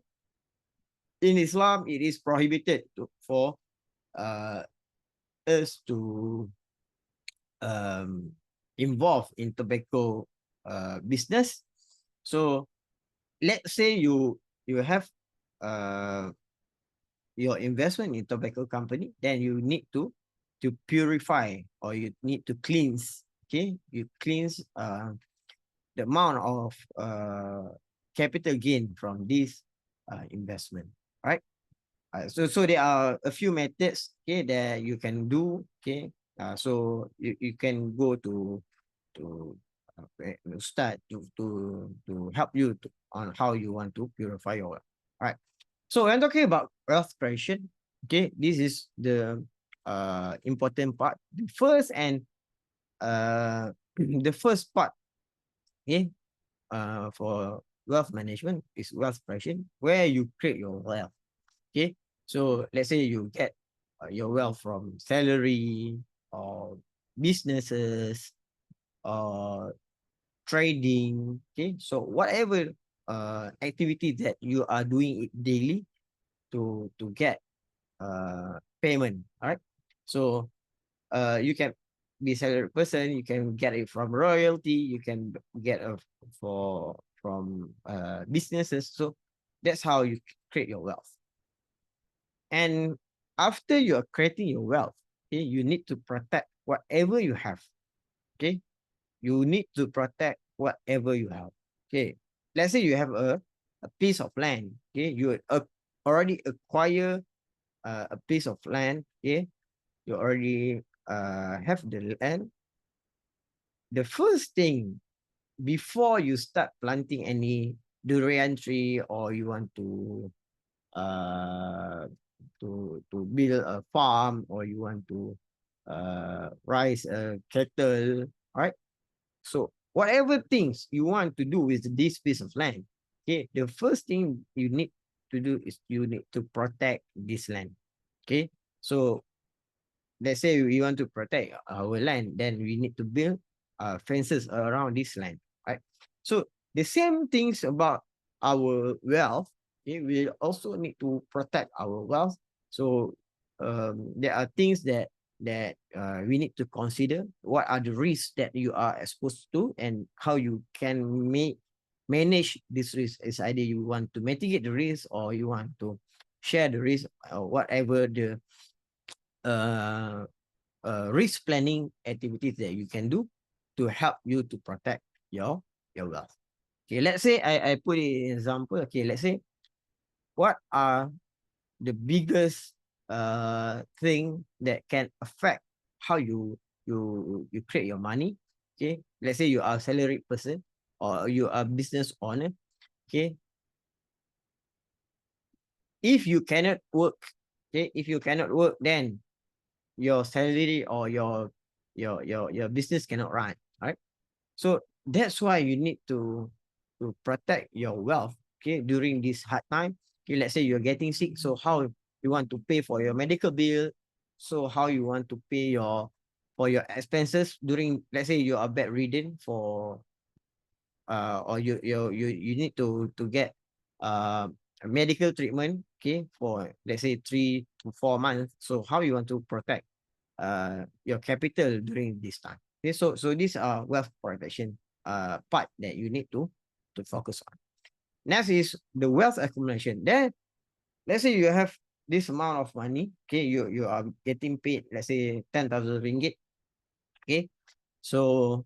in Islam it is prohibited for uh, us to um, involve in tobacco business. So let's say you have uh, your investment in tobacco company, then you need to purify or you need to cleanse. Okay, you cleanse the amount of capital gain from this investment, right? So there are a few methods, okay, that you can do, okay. So you can go to start to help you on how you want to purify your wealth. All right. So when talking about wealth creation, okay, this is the important part. The first and the first part, okay, for wealth management is wealth creation, where you create your wealth. Okay, so let's say you get your wealth from salary or businesses or trading. Okay, so whatever activity that you are doing it daily to get payment. All right, so you can be a salary person, you can get it from royalty, you can get it from businesses. So that's how you create your wealth. And after you are creating your wealth, okay, you need to protect whatever you have. Okay, you need to protect whatever you have. Okay, let's say you have a piece of land. Okay, you already acquire a piece of land. Okay, you already have the land. The first thing before you start planting any durian tree, or you want uh to build a farm, or you want to raise a cattle, right? So whatever things you want to do with this piece of land, okay, the first thing you need to do is you need to protect this land. Okay, so let's say we want to protect our land, then we need to build fences around this land, right? So the same things about our wealth, okay, we also need to protect our wealth. So there are things that we need to consider. What are the risks that you are exposed to, and how you can manage this risk? Is either you want to mitigate the risk, or you want to share the risk, or whatever the uh, risk planning activities that you can do to help you to protect your wealth. Okay, let's say I put it in example. Okay, let's say what are the biggest thing that can affect how you create your money. Okay, let's say you are a salaried person or you are a business owner. Okay, if you cannot work, okay, if you cannot work, then your salary or your business cannot run, right? So that's why you need to protect your wealth, okay, during this hard time. Okay, let's say you're getting sick, so how you want to pay for your medical bill, so how you want to pay for your expenses during, let's say you are bedridden for or you need to get a medical treatment, okay, for let's say 3 to 4 months. So how you want to protect your capital during this time? Okay, so these are wealth protection part that you need to focus on. Next is the wealth accumulation. Then let's say you have this amount of money, okay, you are getting paid, let's say 10,000 ringgit, okay. So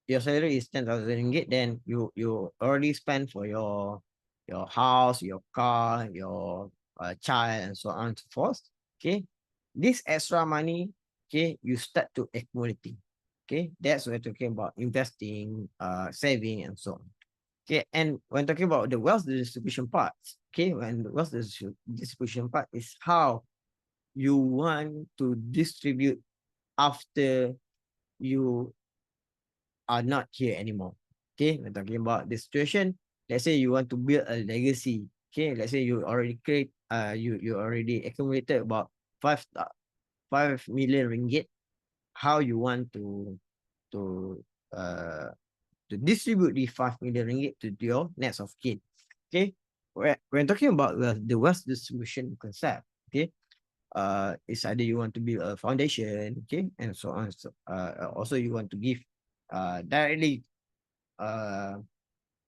your salary is 10,000 ringgit, then you already spend for your house, your car, your child, and so on and so forth. Okay, this extra money, okay, you start to accumulating. Okay, that's what we're talking about investing, saving, and so on. Okay, and when talking about the wealth distribution part, okay, when the wealth distribution part is how you want to distribute after you are not here anymore. Okay, we're talking about the situation. Let's say you want to build a legacy. Okay, let's say you already you already accumulated about 5 million ringgit. How you want to uh to distribute the 5 million ringgit to your next of kin. Okay, when talking about the wealth distribution concept, okay, it's either you want to build a foundation, okay, and so on. So, also you want to give directly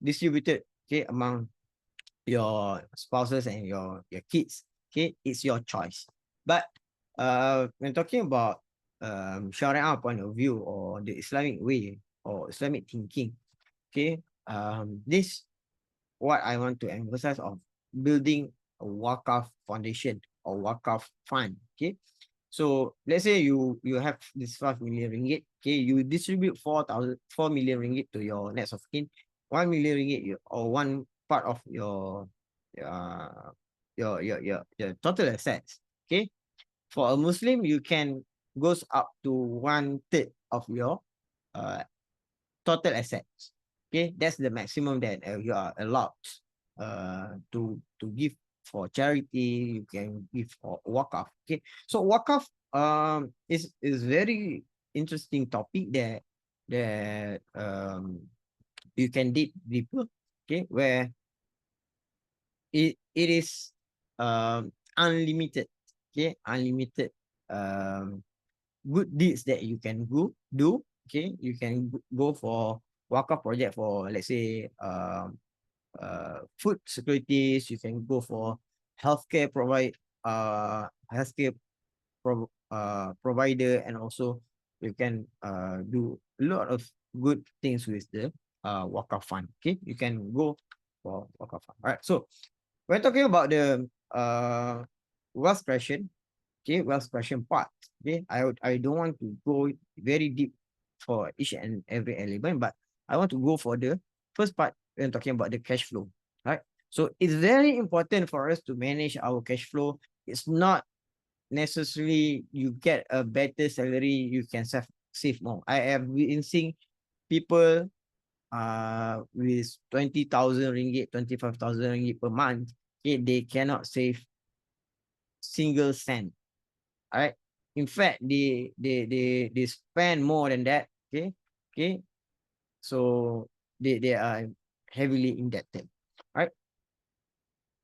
distributed, okay, among your spouses and your kids. Okay, it's your choice. But when talking about Sharia point of view or the Islamic way or Islamic thinking, okay, this what I want to emphasize of building a wakaf foundation or wakaf fund. Okay, so let's say you have this 5 million ringgit. Okay, you distribute 4 million ringgit to your next of kin. 1 million ringgit or one part of uh, your total assets. Okay, for a Muslim, you can goes up to 1/3 of your uh, total assets. Okay, that's the maximum that you are allowed to give for charity. You can give for wakaf. Okay, so wakaf is very interesting topic that you can dig deeper. Okay, where it is unlimited. Okay, unlimited um good deeds that you can do. Okay, you can go for wakaf project for, let's say, food securities. You can go for healthcare healthcare provider, and also you can do a lot of good things with the wakaf fund. Okay, you can go for wakaf fund. All right, so we're talking about the wealth creation. Okay, wealth creation part. Okay, I don't want to go very deep for each and every element, but I want to go for the first part when talking about the cash flow. Right. So it's very important for us to manage our cash flow. It's not necessarily you get a better salary, you can save more. I have been seeing people with 20,000 ringgit, 25,000 ringgit per month. Okay, they cannot save single cent. All right. In fact, they spend more than that. Okay. Okay. So they are heavily indebted. All right.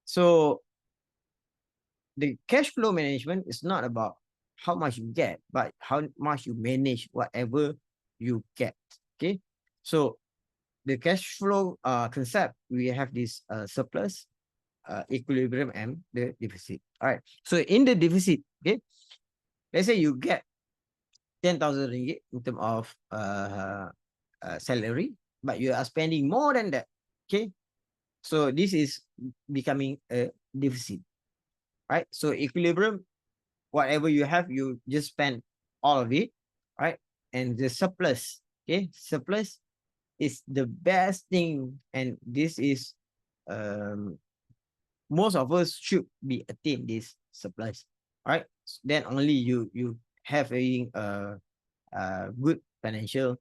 So the cash flow management is not about how much you get, but how much you manage whatever you get. Okay. So the cash flow concept, we have this surplus, equilibrium, and the deficit. All right. So in the deficit, okay, let's say you get 10,000 ringgit in terms of salary, but you are spending more than that. Okay. So this is becoming a deficit, right? So equilibrium, whatever you have, you just spend all of it, right? And the surplus, okay, surplus is the best thing, and this is most of us should be attain this surplus, right? Then only you have a good financial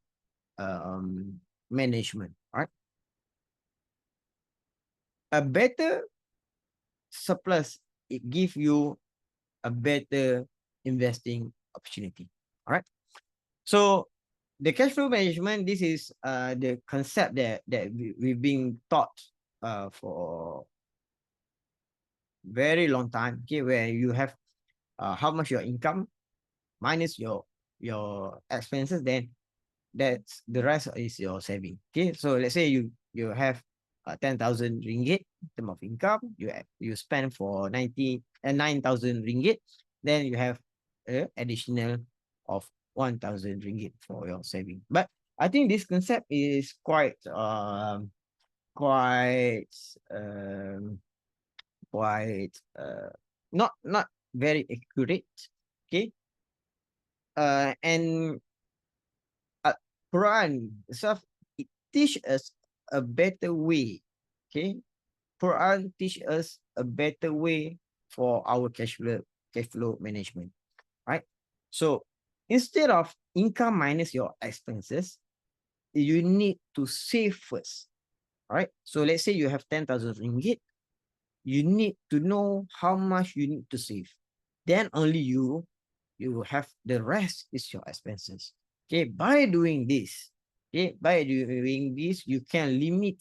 management, right? A better surplus, it give you a better investing opportunity. All right. So the cash flow management, this is the concept that we've been taught for very long time, okay, where you have how much your income minus your expenses, then that's the rest is your saving. Okay, so let's say you have 10,000 ringgit in term of income, you spend for 9,000 ringgit, then you have additional of 1,000 ringgit for your saving. But I think this concept is quite um, quite not very accurate. Okay, and Quran itself, it teach us a better way. Okay, Quran teach us a better way for our cash flow management, right? So instead of income minus your expenses, you need to save first, right? So let's say you have 10,000 ringgit, you need to know how much you need to save. Then only you have the rest is your expenses. Okay, by doing this, you can limit,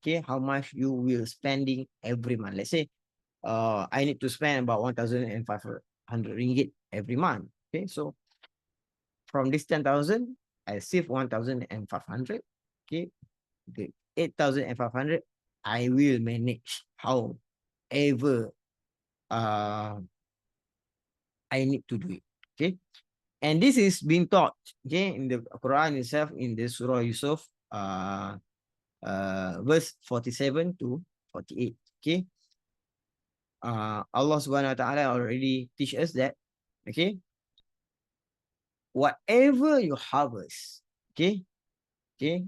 okay, how much you will spending every month. Let's say I need to spend about 1,500 ringgit every month. Okay, so from this 10,000, I save 1,500. Okay, the 8,500 I will manage however uh I need to do it. Okay, and this is being taught, okay, in the Quran itself, in the Surah Yusuf, verse 47 to 48. Okay, Allah Subhanahu Wa Taala already teach us that, okay, whatever you harvest, okay, okay,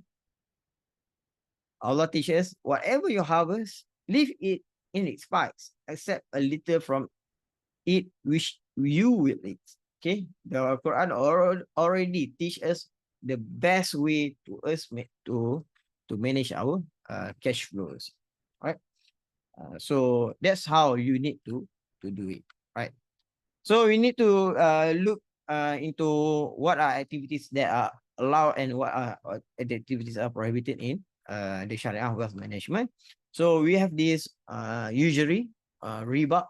Allah teaches whatever you harvest, leave it in its spikes, except a little from it which you will eat. Okay, the Quran already teach us the best way to manage our cash flows, right? So that's how you need to do it, right? So we need to look into what are activities that are allowed and what are activities are prohibited in the Sharia wealth management. So we have this usury riba.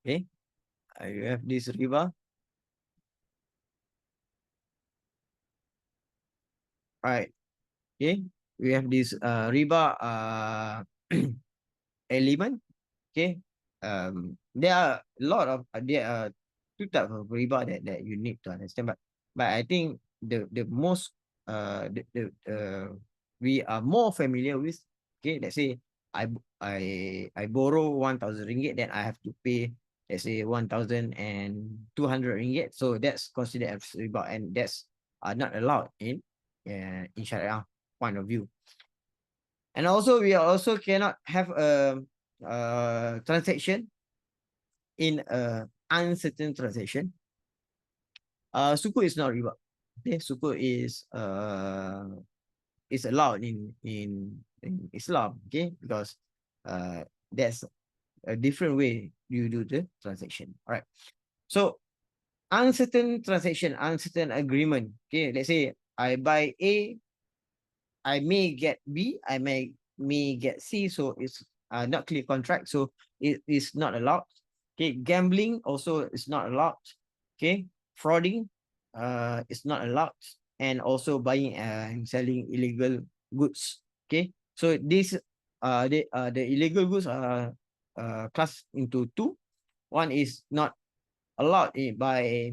Okay, you have this riba. Right. Okay. We have this riba element. Okay. There are a lot of there are two types of riba that you need to understand. But I think the most we are more familiar with. Okay. Let's say I borrow 1,000 ringgit, then I have to pay, let's say, 1,200 ringgit. So that's considered as riba, and that's not allowed in Sharia point of view. And also, we also cannot have a transaction in a uncertain transaction. Suku is not riba. Okay, suku is allowed in Islam. Okay, because that's a different way you do the transaction. All right. So uncertain transaction, uncertain agreement. Okay, let's say I buy A, I may get B, I may get C, so it's not clear contract, so it is not allowed. Okay, gambling also is not allowed. Okay, frauding is not allowed, and also buying and selling illegal goods. Okay, so this the illegal goods are classed into two. One is not allowed by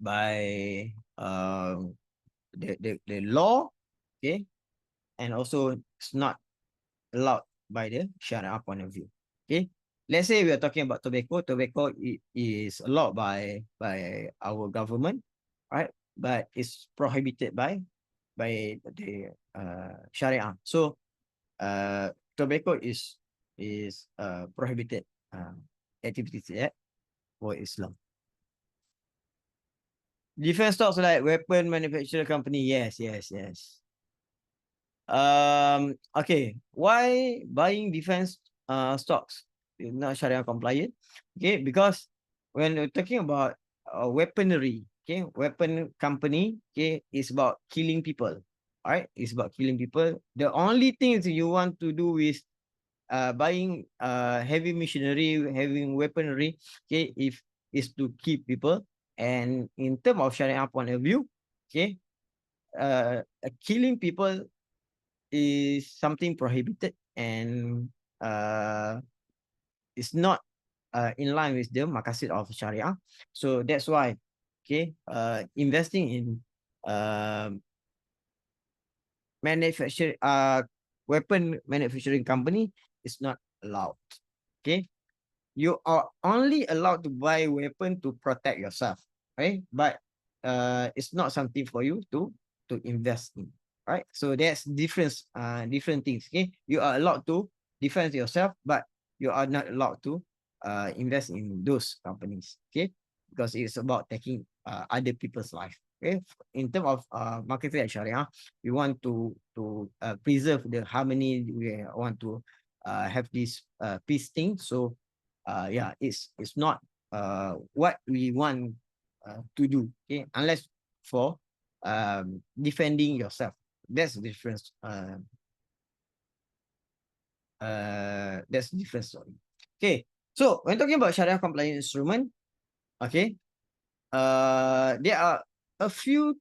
the law. Okay, and also it's not allowed by the Sharia point of view. Okay, let's say we are talking about tobacco. Tobacco is allowed by our government, right? But it's prohibited by the Sharia. So tobacco is prohibited activities there for Islam. Defense stocks like weapon manufacturer company, yes. Okay, why buying defense stocks is not Sharia compliant? Okay, because when we're talking about weaponry, okay, weapon company, okay, it's about killing people. All right, it's about killing people. The only things you want to do is buying heavy machinery, having weaponry, okay, if is to kill people. And in terms of Sharia point of view, okay, killing people is something prohibited, and it's not in line with the maqasid of Sharia. So that's why, okay, investing in uh, manufacture weapon manufacturing company is not allowed. Okay, you are only allowed to buy weapon to protect yourself, right? But it's not something for you to invest in, right? So that's different things. Okay, you are allowed to defend yourself, but you are not allowed to invest in those companies. Okay, because it's about taking other people's life. Okay, in terms of marketing and Sharia, we want to preserve the harmony. We want to have this peace thing. So yeah, it's not what we want to do, okay, unless for defending yourself. That's the difference. That's the difference. Sorry. Okay, so when talking about Sharia compliant instrument, okay, there are a few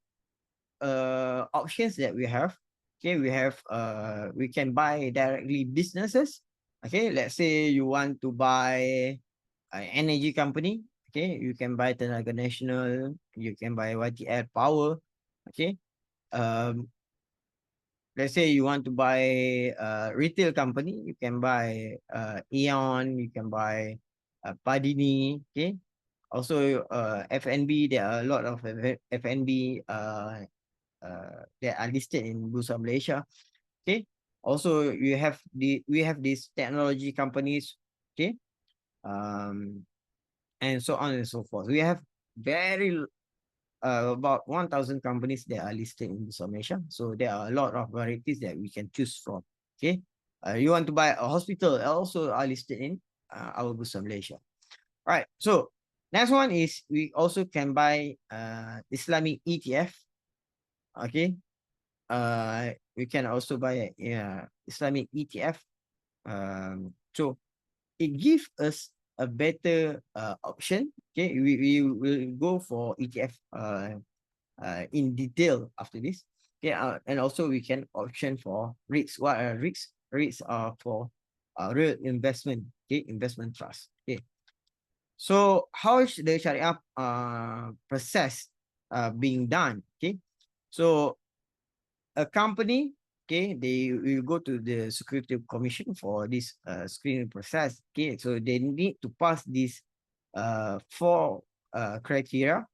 options that we have. Okay, we can buy directly businesses. Okay, let's say you want to buy energy company. Okay, you can buy Tenaga Nasional, you can buy YTL Power. Okay, um, let's say you want to buy a retail company, you can buy Eon, you can buy Padini. Okay, also FNB, there are a lot of FNB that are listed in Bursa Malaysia. Okay, also we have these technology companies. Okay, um, and so on and so forth. We have very about 1,000 companies that are listed in Bursa Malaysia. So there are a lot of varieties that we can choose from. Okay, you want to buy a hospital, also are listed in our Bursa Malaysia. All right. So next one is we also can buy Islamic ETF. Okay. We can also buy Islamic ETF. So it gives us a better option. Okay, we will go for ETF in detail after this. Okay, and also we can option for REITs. What are REITs? REITs are for real investment. Okay, investment trust. Okay, so how is the Sharia process being done? Okay, so a company, okay, they will go to the security commission for this screening process. Okay, so they need to pass this four criteria.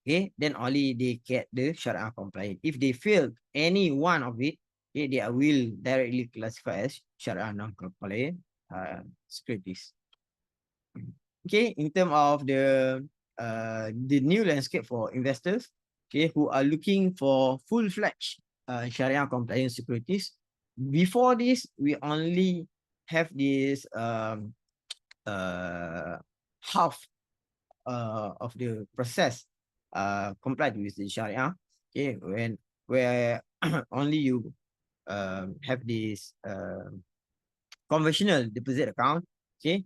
Okay, then only they get the Sharia compliant. If they fail any one of it, okay, they will directly classify as Sharia non-compliant securities. Okay, in terms of the new landscape for investors, okay, who are looking for full-fledged Sharia compliant securities. Before this, we only have this half of the process complied with the Sharia. Okay, where only you have this conventional deposit account. Okay,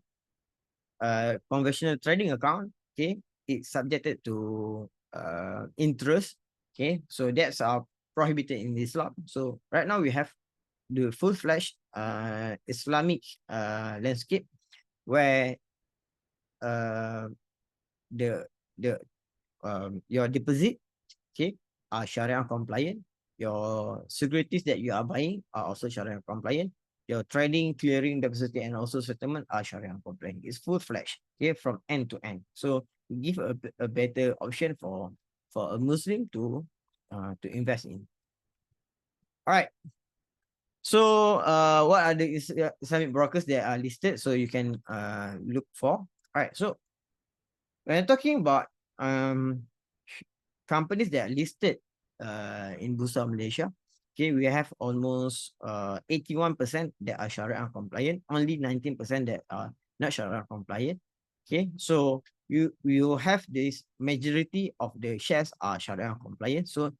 conventional trading account. Okay, it's subjected to interest. Okay, so that's prohibited in Islam. So right now we have the full-fledged Islamic landscape where uh, the the your deposit, okay, are Sharia compliant. Your securities that you are buying are also Sharia compliant. Your trading, clearing, deposit, and also settlement are Sharia compliant. It's full-fledged, okay, from end to end. So give a better option for a Muslim to invest in. All right. So what are the Islamic brokers that are listed? So you can look for. All right. So when talking about companies that are listed in Bursa Malaysia, okay, we have almost 81% that are Sharia compliant, only 19% that are not Sharia compliant. Okay, so you will have this majority of the shares are Sharia compliant. So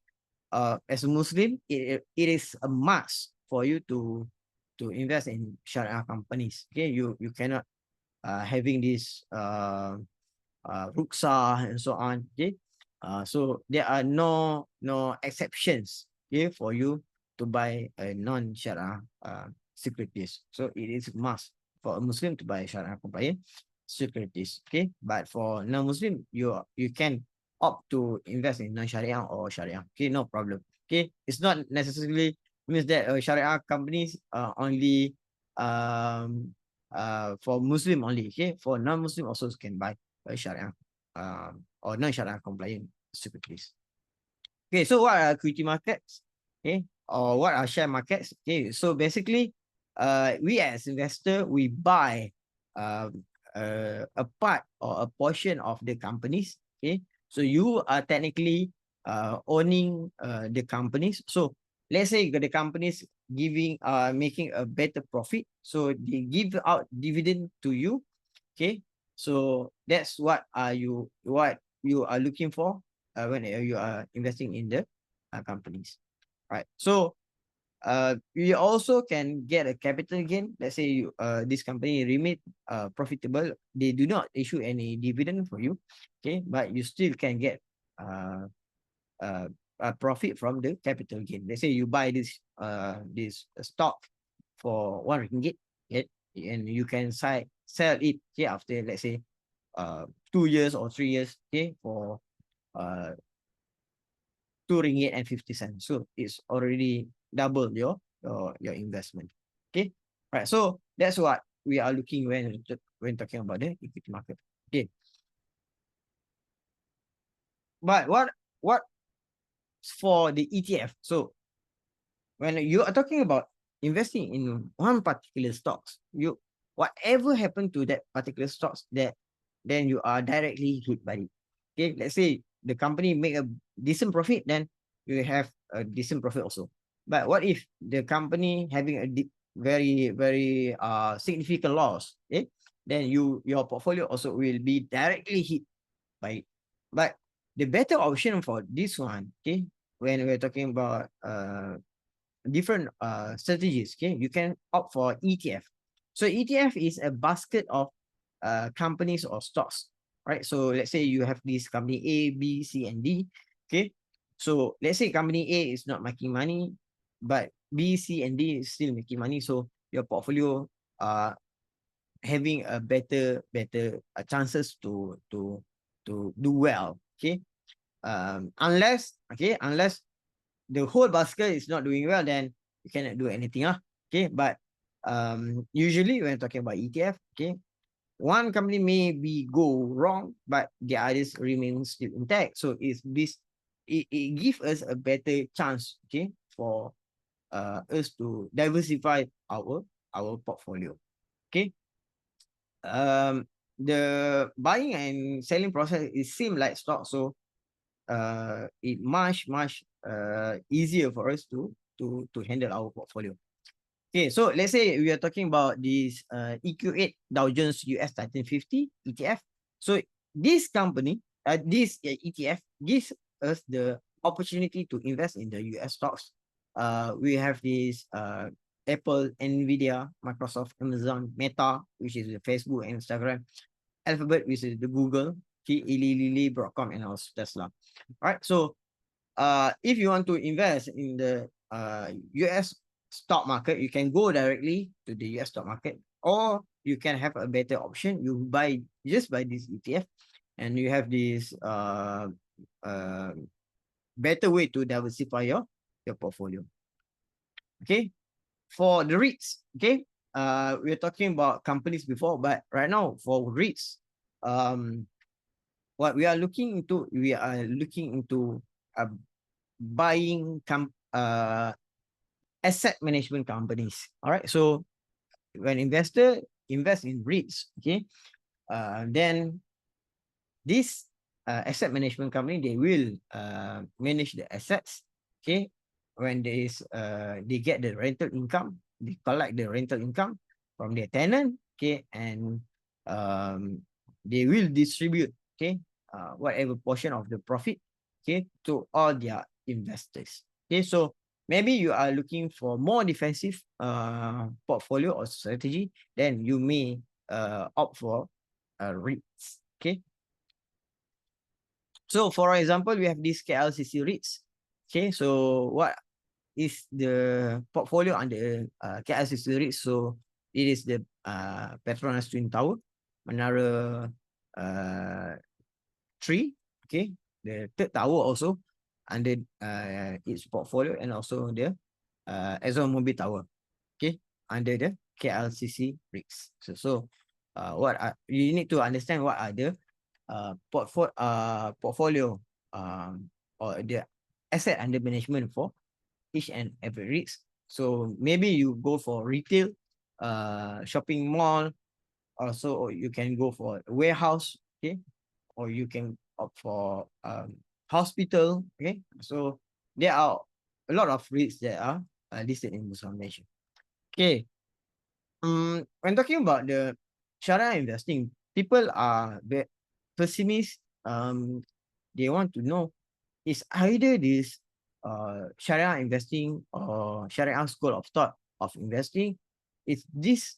as a Muslim, it is a must for you to to invest in Sharia companies. Okay, you cannot having this ruksa and so on. Okay, so there are no exceptions. Okay, for you to buy a non-Sharia securities. So it is must for a Muslim to buy Sharia compliant securities. Okay, but for non-Muslim, you can opt to invest in non-Sharia or Sharia. Okay, no problem. Okay, it's not necessarily means that Sharia companies only for Muslim only. Okay, for non-Muslim also can buy Sharia or non-Sharia compliant securities. Okay, so what are equity markets? Okay, or what are share markets? Okay, so basically, we as investor we buy a part or a portion of the companies. Okay, so you are technically owning the companies. So let's say the companies giving making a better profit, so they give out dividend to you. Okay, so that's what you are looking for when you are investing in the companies, right? So we also can get a capital gain. Let's say you, this company remain profitable, they do not issue any dividend for you, okay, but you still can get uh, a profit from the capital gain. Let's say you buy this stock for 1 ringgit, okay, and you can sell it, okay, after let's say 2 years or 3 years, okay, for uh 2 ringgit and 50 cents. So it's already double your investment. Okay. Right. So that's what we are looking when talking about the equity market. Okay. But what for the ETF? So when you are talking about investing in one particular stocks, you whatever happened to that particular stocks, that then you are directly hit by it. Okay, let's say the company make a decent profit, then you have a decent profit also. But what if the company having a very significant loss? Okay, then your portfolio also will be directly hit by it. But the better option for this one, okay, when we're talking about different strategies, okay, you can opt for ETF. So ETF is a basket of companies or stocks, right? So let's say you have this company A, B, C, and D, okay? So let's say company A is not making money, but B, C, and D is still making money. So your portfolio having a better chances to do well, okay? Unless the whole basket is not doing well, then you cannot do anything. Okay, but usually when talking about ETF, okay, one company may be go wrong, but the others remain still intact. So it gives us a better chance, okay, for us to diversify our portfolio. Okay. The buying and selling process is same like stock, so it much easier for us to handle our portfolio. Okay, so let's say we are talking about this EQ8 Dow Jones US 1350 ETF. So this company, this ETF gives us the opportunity to invest in the US stocks. We have this Apple, Nvidia, Microsoft, Amazon, Meta, which is the Facebook and Instagram, Alphabet, which is the Google, Eli Lilly, Broadcom, and also Tesla. All right, so if you want to invest in the US stock market, you can go directly to the US stock market, or you can have a better option. You just buy this ETF, and you have this better way to diversify your portfolio. Okay, for the REITs, okay, we're talking about companies before, but right now for REITs, what we are looking into buying asset management companies. All right. So when investor invest in REITs, okay, then this asset management company, they will manage the assets. Okay. When they get the rental income, they collect the rental income from their tenant. Okay. And they will distribute, okay, whatever portion of the profit, okay, to all their investors. Okay. So maybe you are looking for more defensive portfolio or strategy, then you may opt for REITs. Okay. So for example, we have this KLCC REITs. Okay, so what is the portfolio under KLCC REITs? So it is the Petronas Twin Tower, Menara 3, okay, the third tower also under its portfolio, and also the ExxonMobil Tower, okay, under the KLCC REITs. So what are, you need to understand what are the portfolio or the asset under management for each and every REITs. So maybe you go for retail, shopping mall, also you can go for warehouse, okay, or you can opt for hospital, okay. So there are a lot of REITs that are listed in Bursa Malaysia. Okay, when talking about the Sharia investing, people are very pessimist. They want to know is either this Sharia investing or Sharia school of thought of investing, is this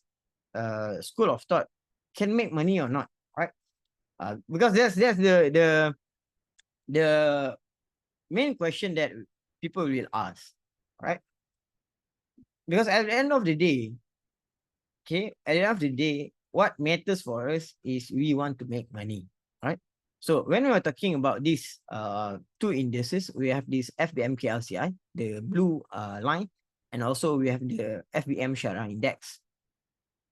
school of thought can make money or not, right? Because that's the main question that people will ask, right? Because at the end of the day, okay, at the end of the day, what matters for us is we want to make money, right? So when we are talking about these two indices, we have this FBM KLCI, the blue line, and also we have the FBM Sharia Index.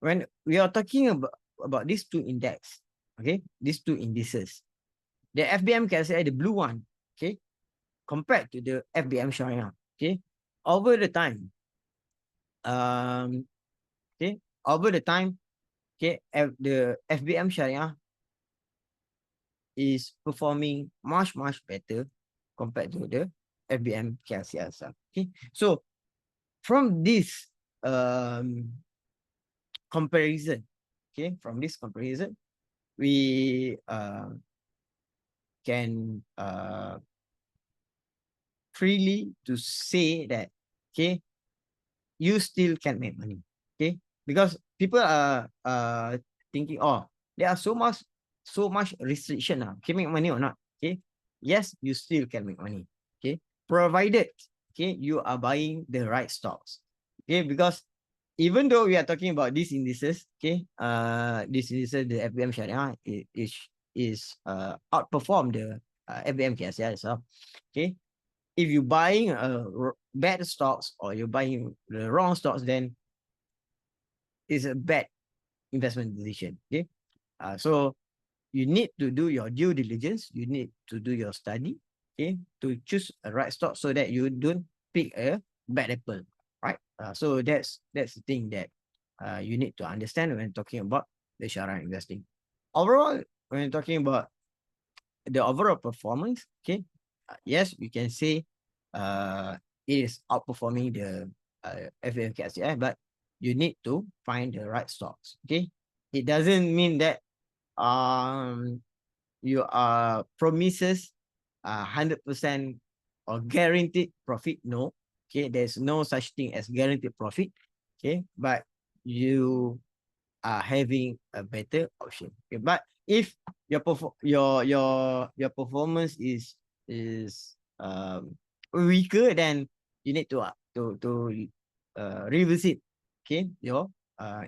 When we are talking about these two index, okay, these two indices, the FBM KLCI, the blue one, okay, compared to the FBM Sharia, okay, over the time, okay, over the time, okay, the FBM Sharia is performing much better compared to the FBM KLCI. Okay, so from this comparison, okay, from this comparison, we can freely to say that, okay, you still can make money, okay, because people are thinking, oh, there are so much restriction now, can make money or not, okay. Yes, you still can make money, okay, provided, okay, you are buying the right stocks, okay, because even though we are talking about these indices, okay, this indices, the FBM Sharia is outperform the FBM KSI itself, okay. If you're buying bad stocks or you're buying the wrong stocks, then it's a bad investment decision, okay. So you need to do your due diligence, you need to do your study, okay, to choose a right stock so that you don't pick a bad apple, right? So that's the thing that you need to understand when talking about the Sharia investing. Overall, when talking about the overall performance, okay, yes, we can say it is outperforming the FMKSCI, but you need to find the right stocks, okay. It doesn't mean that you are promises 100% or guaranteed profit. No, okay, there's no such thing as guaranteed profit, okay, but you are having a better option, okay. But if your performance is weaker, then you need to revisit, okay, your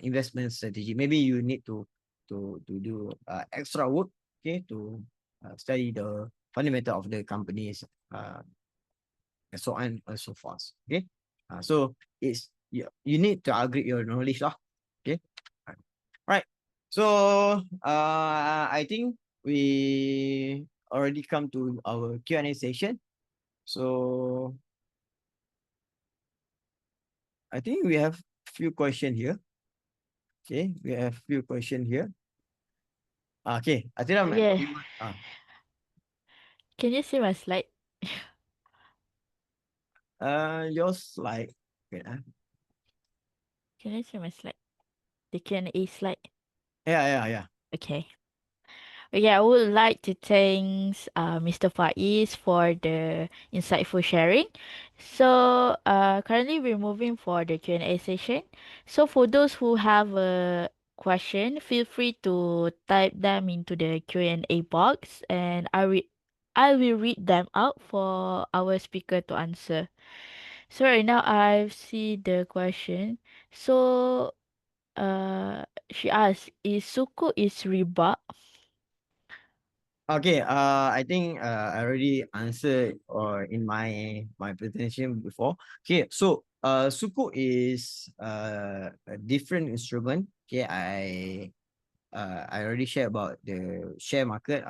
investment strategy. Maybe you need to do extra work, okay, to study the fundamental of the companies, and so on and so forth, okay. So it's you need to upgrade your knowledge lah, okay. Right. So I think we already come to our Q&A session. So I think we have few questions here. Okay, we have few questions here. Okay, Atira, Yeah. you want, Can you see my slide? your slide. Okay, Can you see my slide? The Q&A slide. yeah. Okay. Okay, I would like to thank Mr. Faiz for the insightful sharing. So currently we're moving for the Q&A session. So for those who have a question, feel free to type them into the Q&A box, and I will read them out for our speaker to answer. So right now I see the question. So she asked, is suku is riba? Okay, I think I already answered in my presentation before. Okay, so suku is a different instrument. Okay, I already shared about the share market.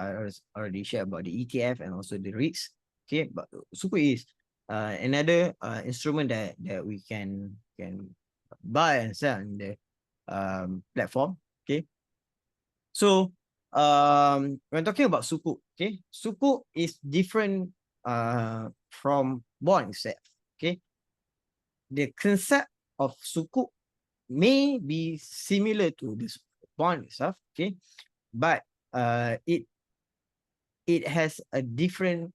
Already shared about the ETF and also the REITs. Okay, but suku is another instrument that we can buy and sell in the platform. Okay, so when talking about suku, okay, suku is different from bond itself. Okay, the concept of suku may be similar to this bond itself. Okay, but it has a different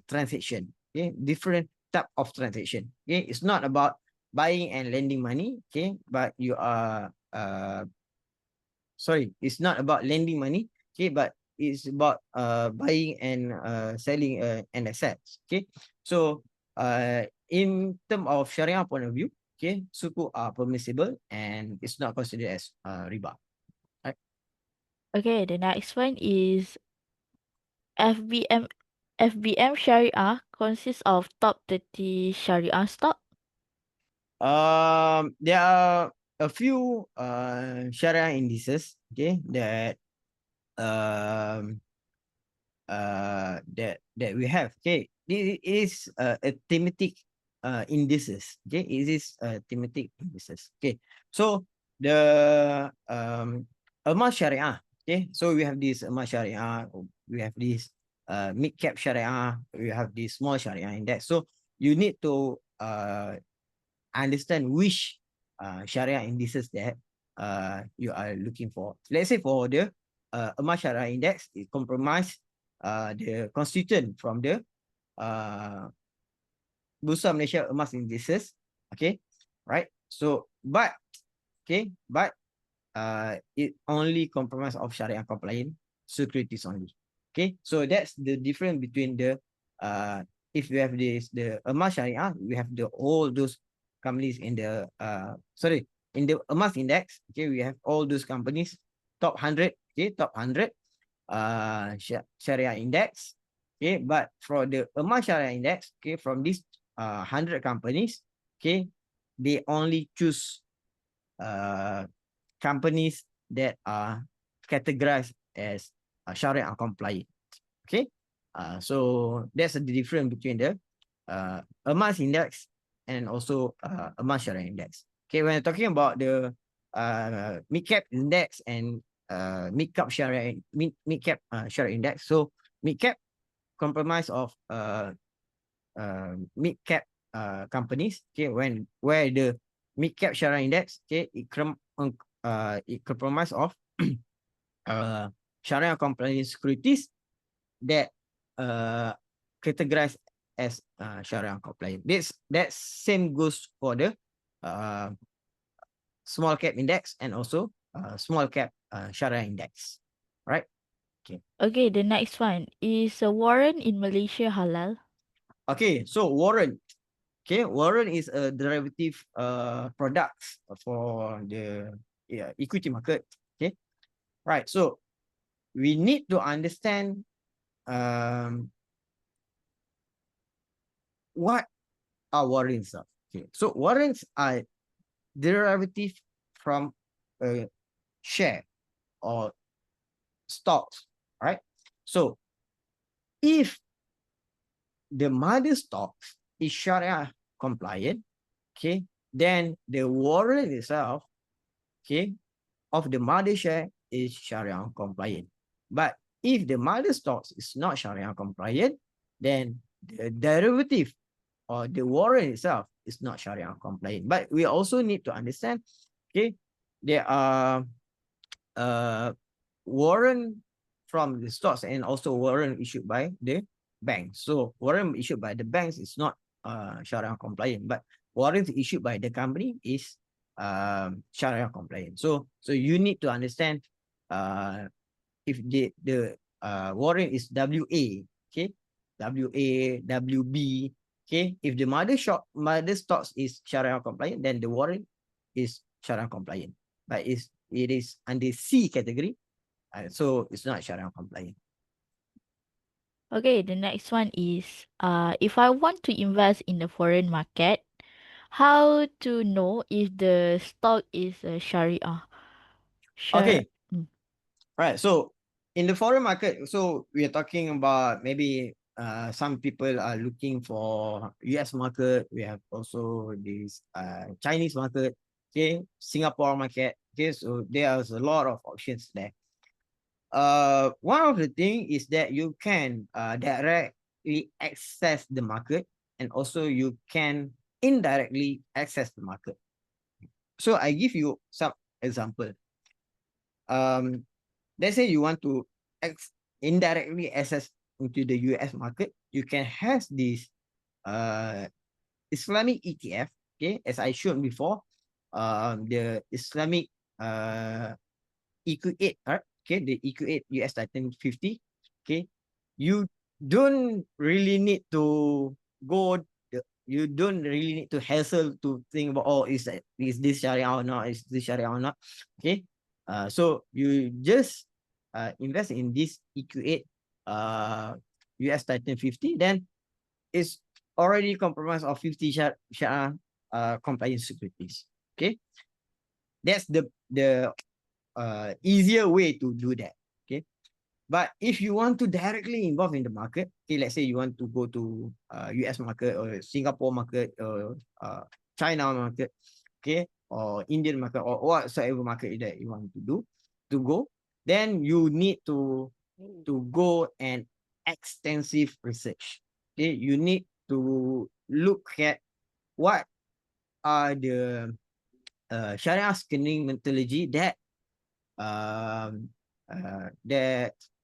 transaction. Okay, different type of transaction. Okay, it's not about buying and lending money. Okay, but you are sorry, it's not about lending money, okay, but it's about buying and selling an assets. Okay, so in term of Sharia point of view, okay, suku are permissible and it's not considered as riba. Right? Okay, the next one is FBM. FBM Sharia consists of top 30 Sharia stock. There are a few Sharia indices, okay, um that we have. Okay, this is a thematic indices. Okay, it is thematic indices. Okay, so the Amal Sharia. Okay, so we have this Amal Sharia, we have this mid cap Sharia, we have this small Sharia index. So you need to understand which Sharia indices that you are looking for. Let's say for the Amal Sharia index, it compromise the constituent from the Bursa Malaysia Emas Indices. Okay, right? So, but it only compromise of Sharia compliant securities only. Okay, so that's the difference between the if you have this the Emas Sharia, we have the all those companies in the in the Emas index. Okay, we have all those companies top 100. Okay, top 100 Sharia index. Okay, but for the Emas Sharia index, okay, from these 100 companies, okay, they only choose companies that are categorized as Sharia compliant. Okay, so that's the difference between the Emas index and also Emas Sharia index. Okay, when talking about the mid cap index and mid cap Sharia index, so mid cap comprise of mid cap companies. Okay, where the mid cap Sharia index, okay, it compromise of Sharia compliant securities that categorized as Sharia compliant. That same goes for the uh, small cap index and also small cap Sharia index. Right? Okay. Okay, the next one is a warrant in Malaysia halal. Okay, so warrant. Okay, warrant is a derivative products for the equity market. Okay, right. So we need to understand what are warrants. Okay, so warrants are derivative from a share or stocks, right? So if the mother stocks is Sharia compliant, okay, then the warrant itself, okay, of the mother share is Sharia compliant. But if the mother stocks is not Sharia compliant, then the derivative or the warrant itself is not Sharia compliant. But we also need to understand, okay, there are warrant from the stocks and also warrant issued by the banks. So warrant issued by the banks is not Sharia compliant, but warrants issued by the company is Sharia compliant. So you need to understand if the warrant is WA, okay, WA, WB, okay. If the mother stocks is Sharia compliant, then the warrant is Sharia compliant. But it is under C category, so it's not Sharia compliant. Okay, the next one is if I want to invest in the foreign market, how to know if the stock is a Sharia? Shar Okay, mm, right. So in the foreign market, so we are talking about maybe some people are looking for US market. We have also this Chinese market, okay, Singapore market. Okay, so there's a lot of options there. One of the thing is that you can directly access the market, and also you can indirectly access the market. So I give you some example. Um, let's say you want to indirectly access into the US market, you can have this uh Islamic ETF. Okay, as I showed before, the Islamic uh EQ8, right? Okay, the EQ8 US Titan 50. Okay, you don't really need to go. You don't really need to hassle to think about, oh, is this Sharia or not? Is this Sharia or not? Okay, so you just invest in this EQ8 US Titan 50, then it's already compromised of 50 Sharia compliant securities. Okay, that's the easier way to do that. Okay, but if you want to directly involve in the market, okay, let's say you want to go to US market or Singapore market or China market, okay, or Indian market or whatsoever market that you want to go, then you need to go and extensive research. Okay, you need to look at what are the Sharia screening methodology that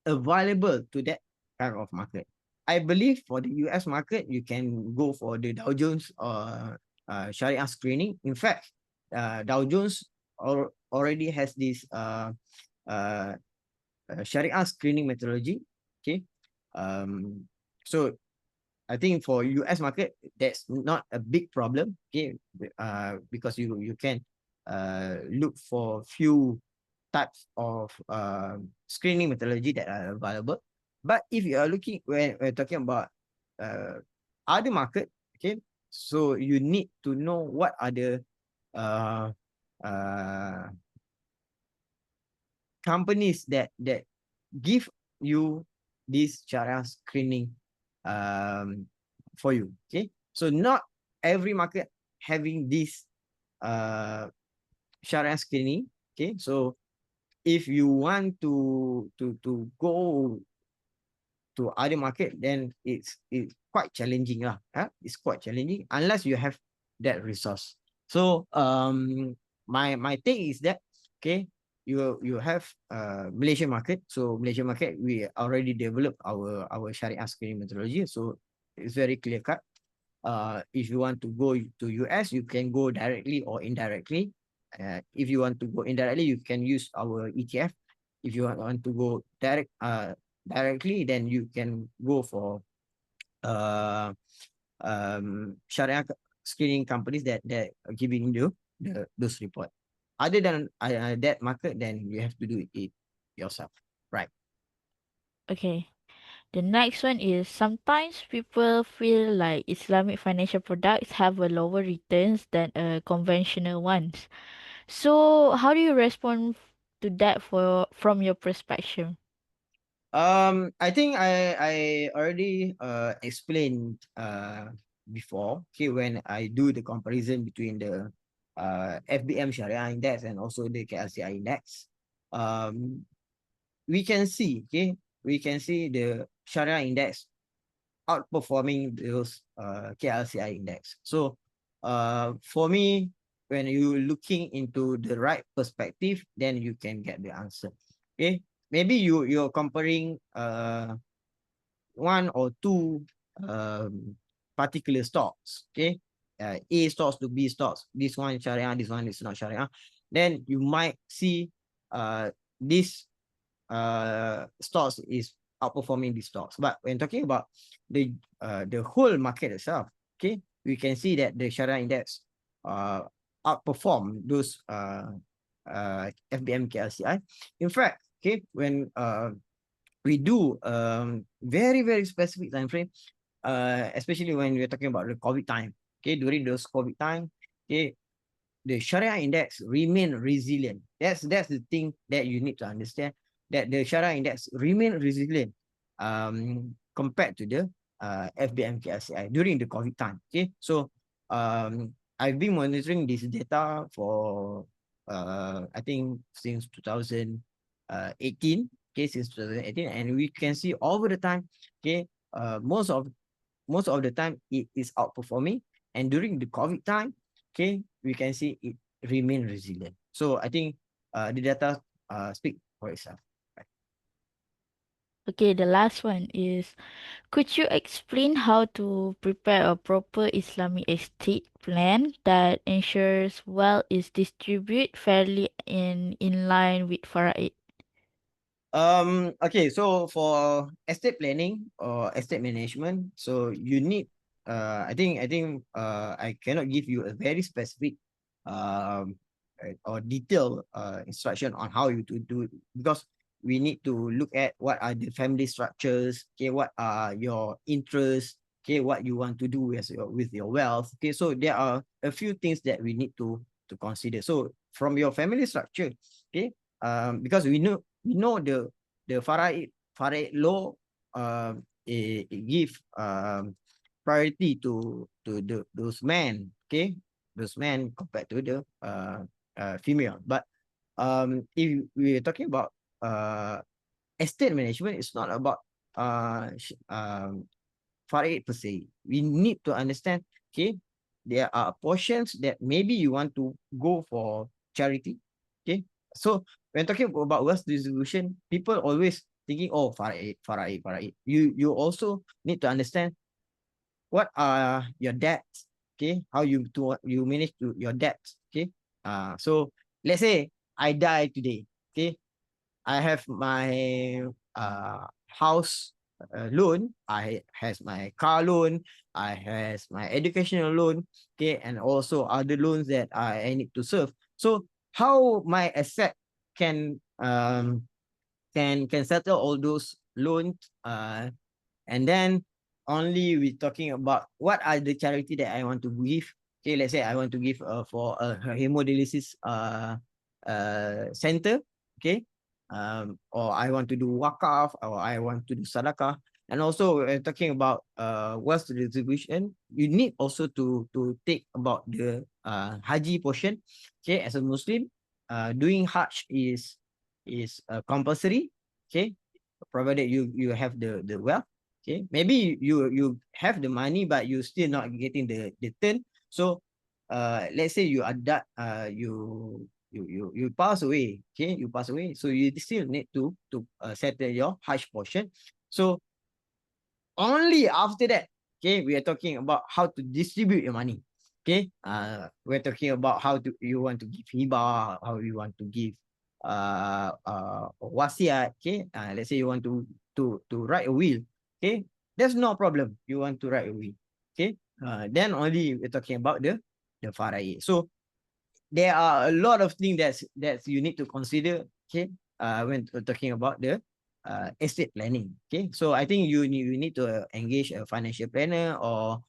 available to that kind of market. I believe for the US market, you can go for the Dow Jones or Sharia screening. In fact, Dow Jones already has this uh, Sharia screening methodology. Okay, so I think for US market, that's not a big problem. Okay, because you can look for few types of screening methodology that are available. But if you are looking when we're talking about uh, other market, okay, so you need to know what are the uh, uh, companies that give you this Sharia screening for you. Okay, so not every market having this Sharia screening. Okay, so if you want to go to other market, then it's quite challenging lah. It's quite challenging unless you have that resource. So my take is that, okay, you have Malaysian market. So Malaysian market, we already developed our Sharia screening methodology. So it's very clear cut. If you want to go to US, you can go directly or indirectly. If you want to go indirectly, you can use our ETF. If you want to go directly, then you can go for uh, Sharia screening companies that are giving you those report. Other than that market, then you have to do it yourself, right? okay. The next one is sometimes people feel like Islamic financial products have a lower returns than conventional ones. So how do you respond to that from your perspective? I think I already explained before. Okay, when I do the comparison between the FBM Sharia Index and also the KLCI Index, um, we can see, okay, we can see the Sharia Index outperforming those KLCI Index. So for me, when you looking into the right perspective, then you can get the answer. Okay. maybe you're comparing one or two particular stocks, okay? A stocks to B stocks. This one is Sharia, this one is not Sharia. Then you might see this stocks is outperforming these stocks. But when talking about the whole market itself, okay, we can see that the Sharia index outperform those FBM KLCI. In fact, okay, when we do very very specific time frame, especially when we're talking about the COVID time. Okay, during those COVID time, okay, the Sharia index remain resilient. That's the thing that you need to understand, that the Sharia index remain resilient compared to the FBMKSCI during the COVID time. Okay, so I've been monitoring this data for I think since 2018. Okay, since 2018, and we can see over the time. Okay, most of the time it is outperforming, and during the COVID time, okay, we can see it remain resilient. So I think the data speak for itself. Right. Okay, the last one is, could you explain how to prepare a proper Islamic estate plan that ensures wealth is distributed fairly and in line with Faraid? Okay, so for estate planning or estate management, so you need I cannot give you a very specific or detailed instruction on how you to do it, because we need to look at what are the family structures, okay, what are your interests, okay, what you want to do with your wealth. Okay, so there are a few things that we need to consider. So from your family structure, okay, because we know the Faraid law it give priority to those men, okay, those men compared to the female. But if we're talking about estate management, it's not about Faraid per se. We need to understand, okay, there are portions that maybe you want to go for charity, okay. So when talking about wealth distribution, people always thinking, oh, Faraid, Faraid, Faraid. You also need to understand what are your debts, okay, how you manage to your debts, okay. So let's say I die today, okay, I have my house loan, I has my car loan, I has my educational loan, okay, and also other loans that I need to serve. So how my asset can can settle all those loans, and then only we talking about what are the charity that I want to give. Okay, let's say I want to give for a hemodialysis center. Okay, or I want to do wakaf, or I want to do sadaqah. And also we're talking about wealth distribution. You need also to take about the haji portion. Okay, as a Muslim, doing hajj is compulsory. Okay, provided you have the wealth. Okay, maybe you have the money, but you still not getting the turn. So let's say you adapt you pass away. Okay, you pass away, so you still need to settle your hajj portion. So only after that, okay, we are talking about how to distribute your money. Okay, we're talking about how to you want to give hibah, how you want to give wasiat. Okay, let's say you want to write a will. Okay, there's no problem. You want to write a will. Okay, then only we're talking about the faraid. So there are a lot of things that's you need to consider, okay, when talking about the estate planning. Okay, so I think you need to engage a financial planner or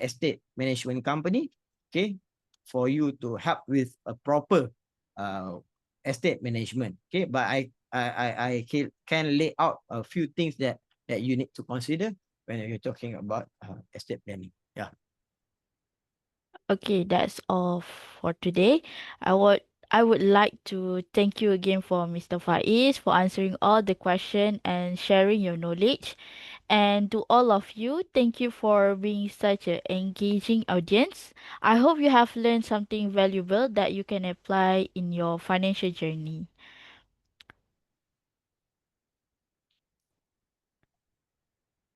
estate management company, okay, for you to help with a proper uh, estate management. Okay, but I can lay out a few things that you need to consider when you're talking about estate planning. Yeah. Okay, that's all for today. I would like to thank you again for Mr. Faiz for answering all the questions and sharing your knowledge. And to all of you, thank you for being such an engaging audience. I hope you have learned something valuable that you can apply in your financial journey.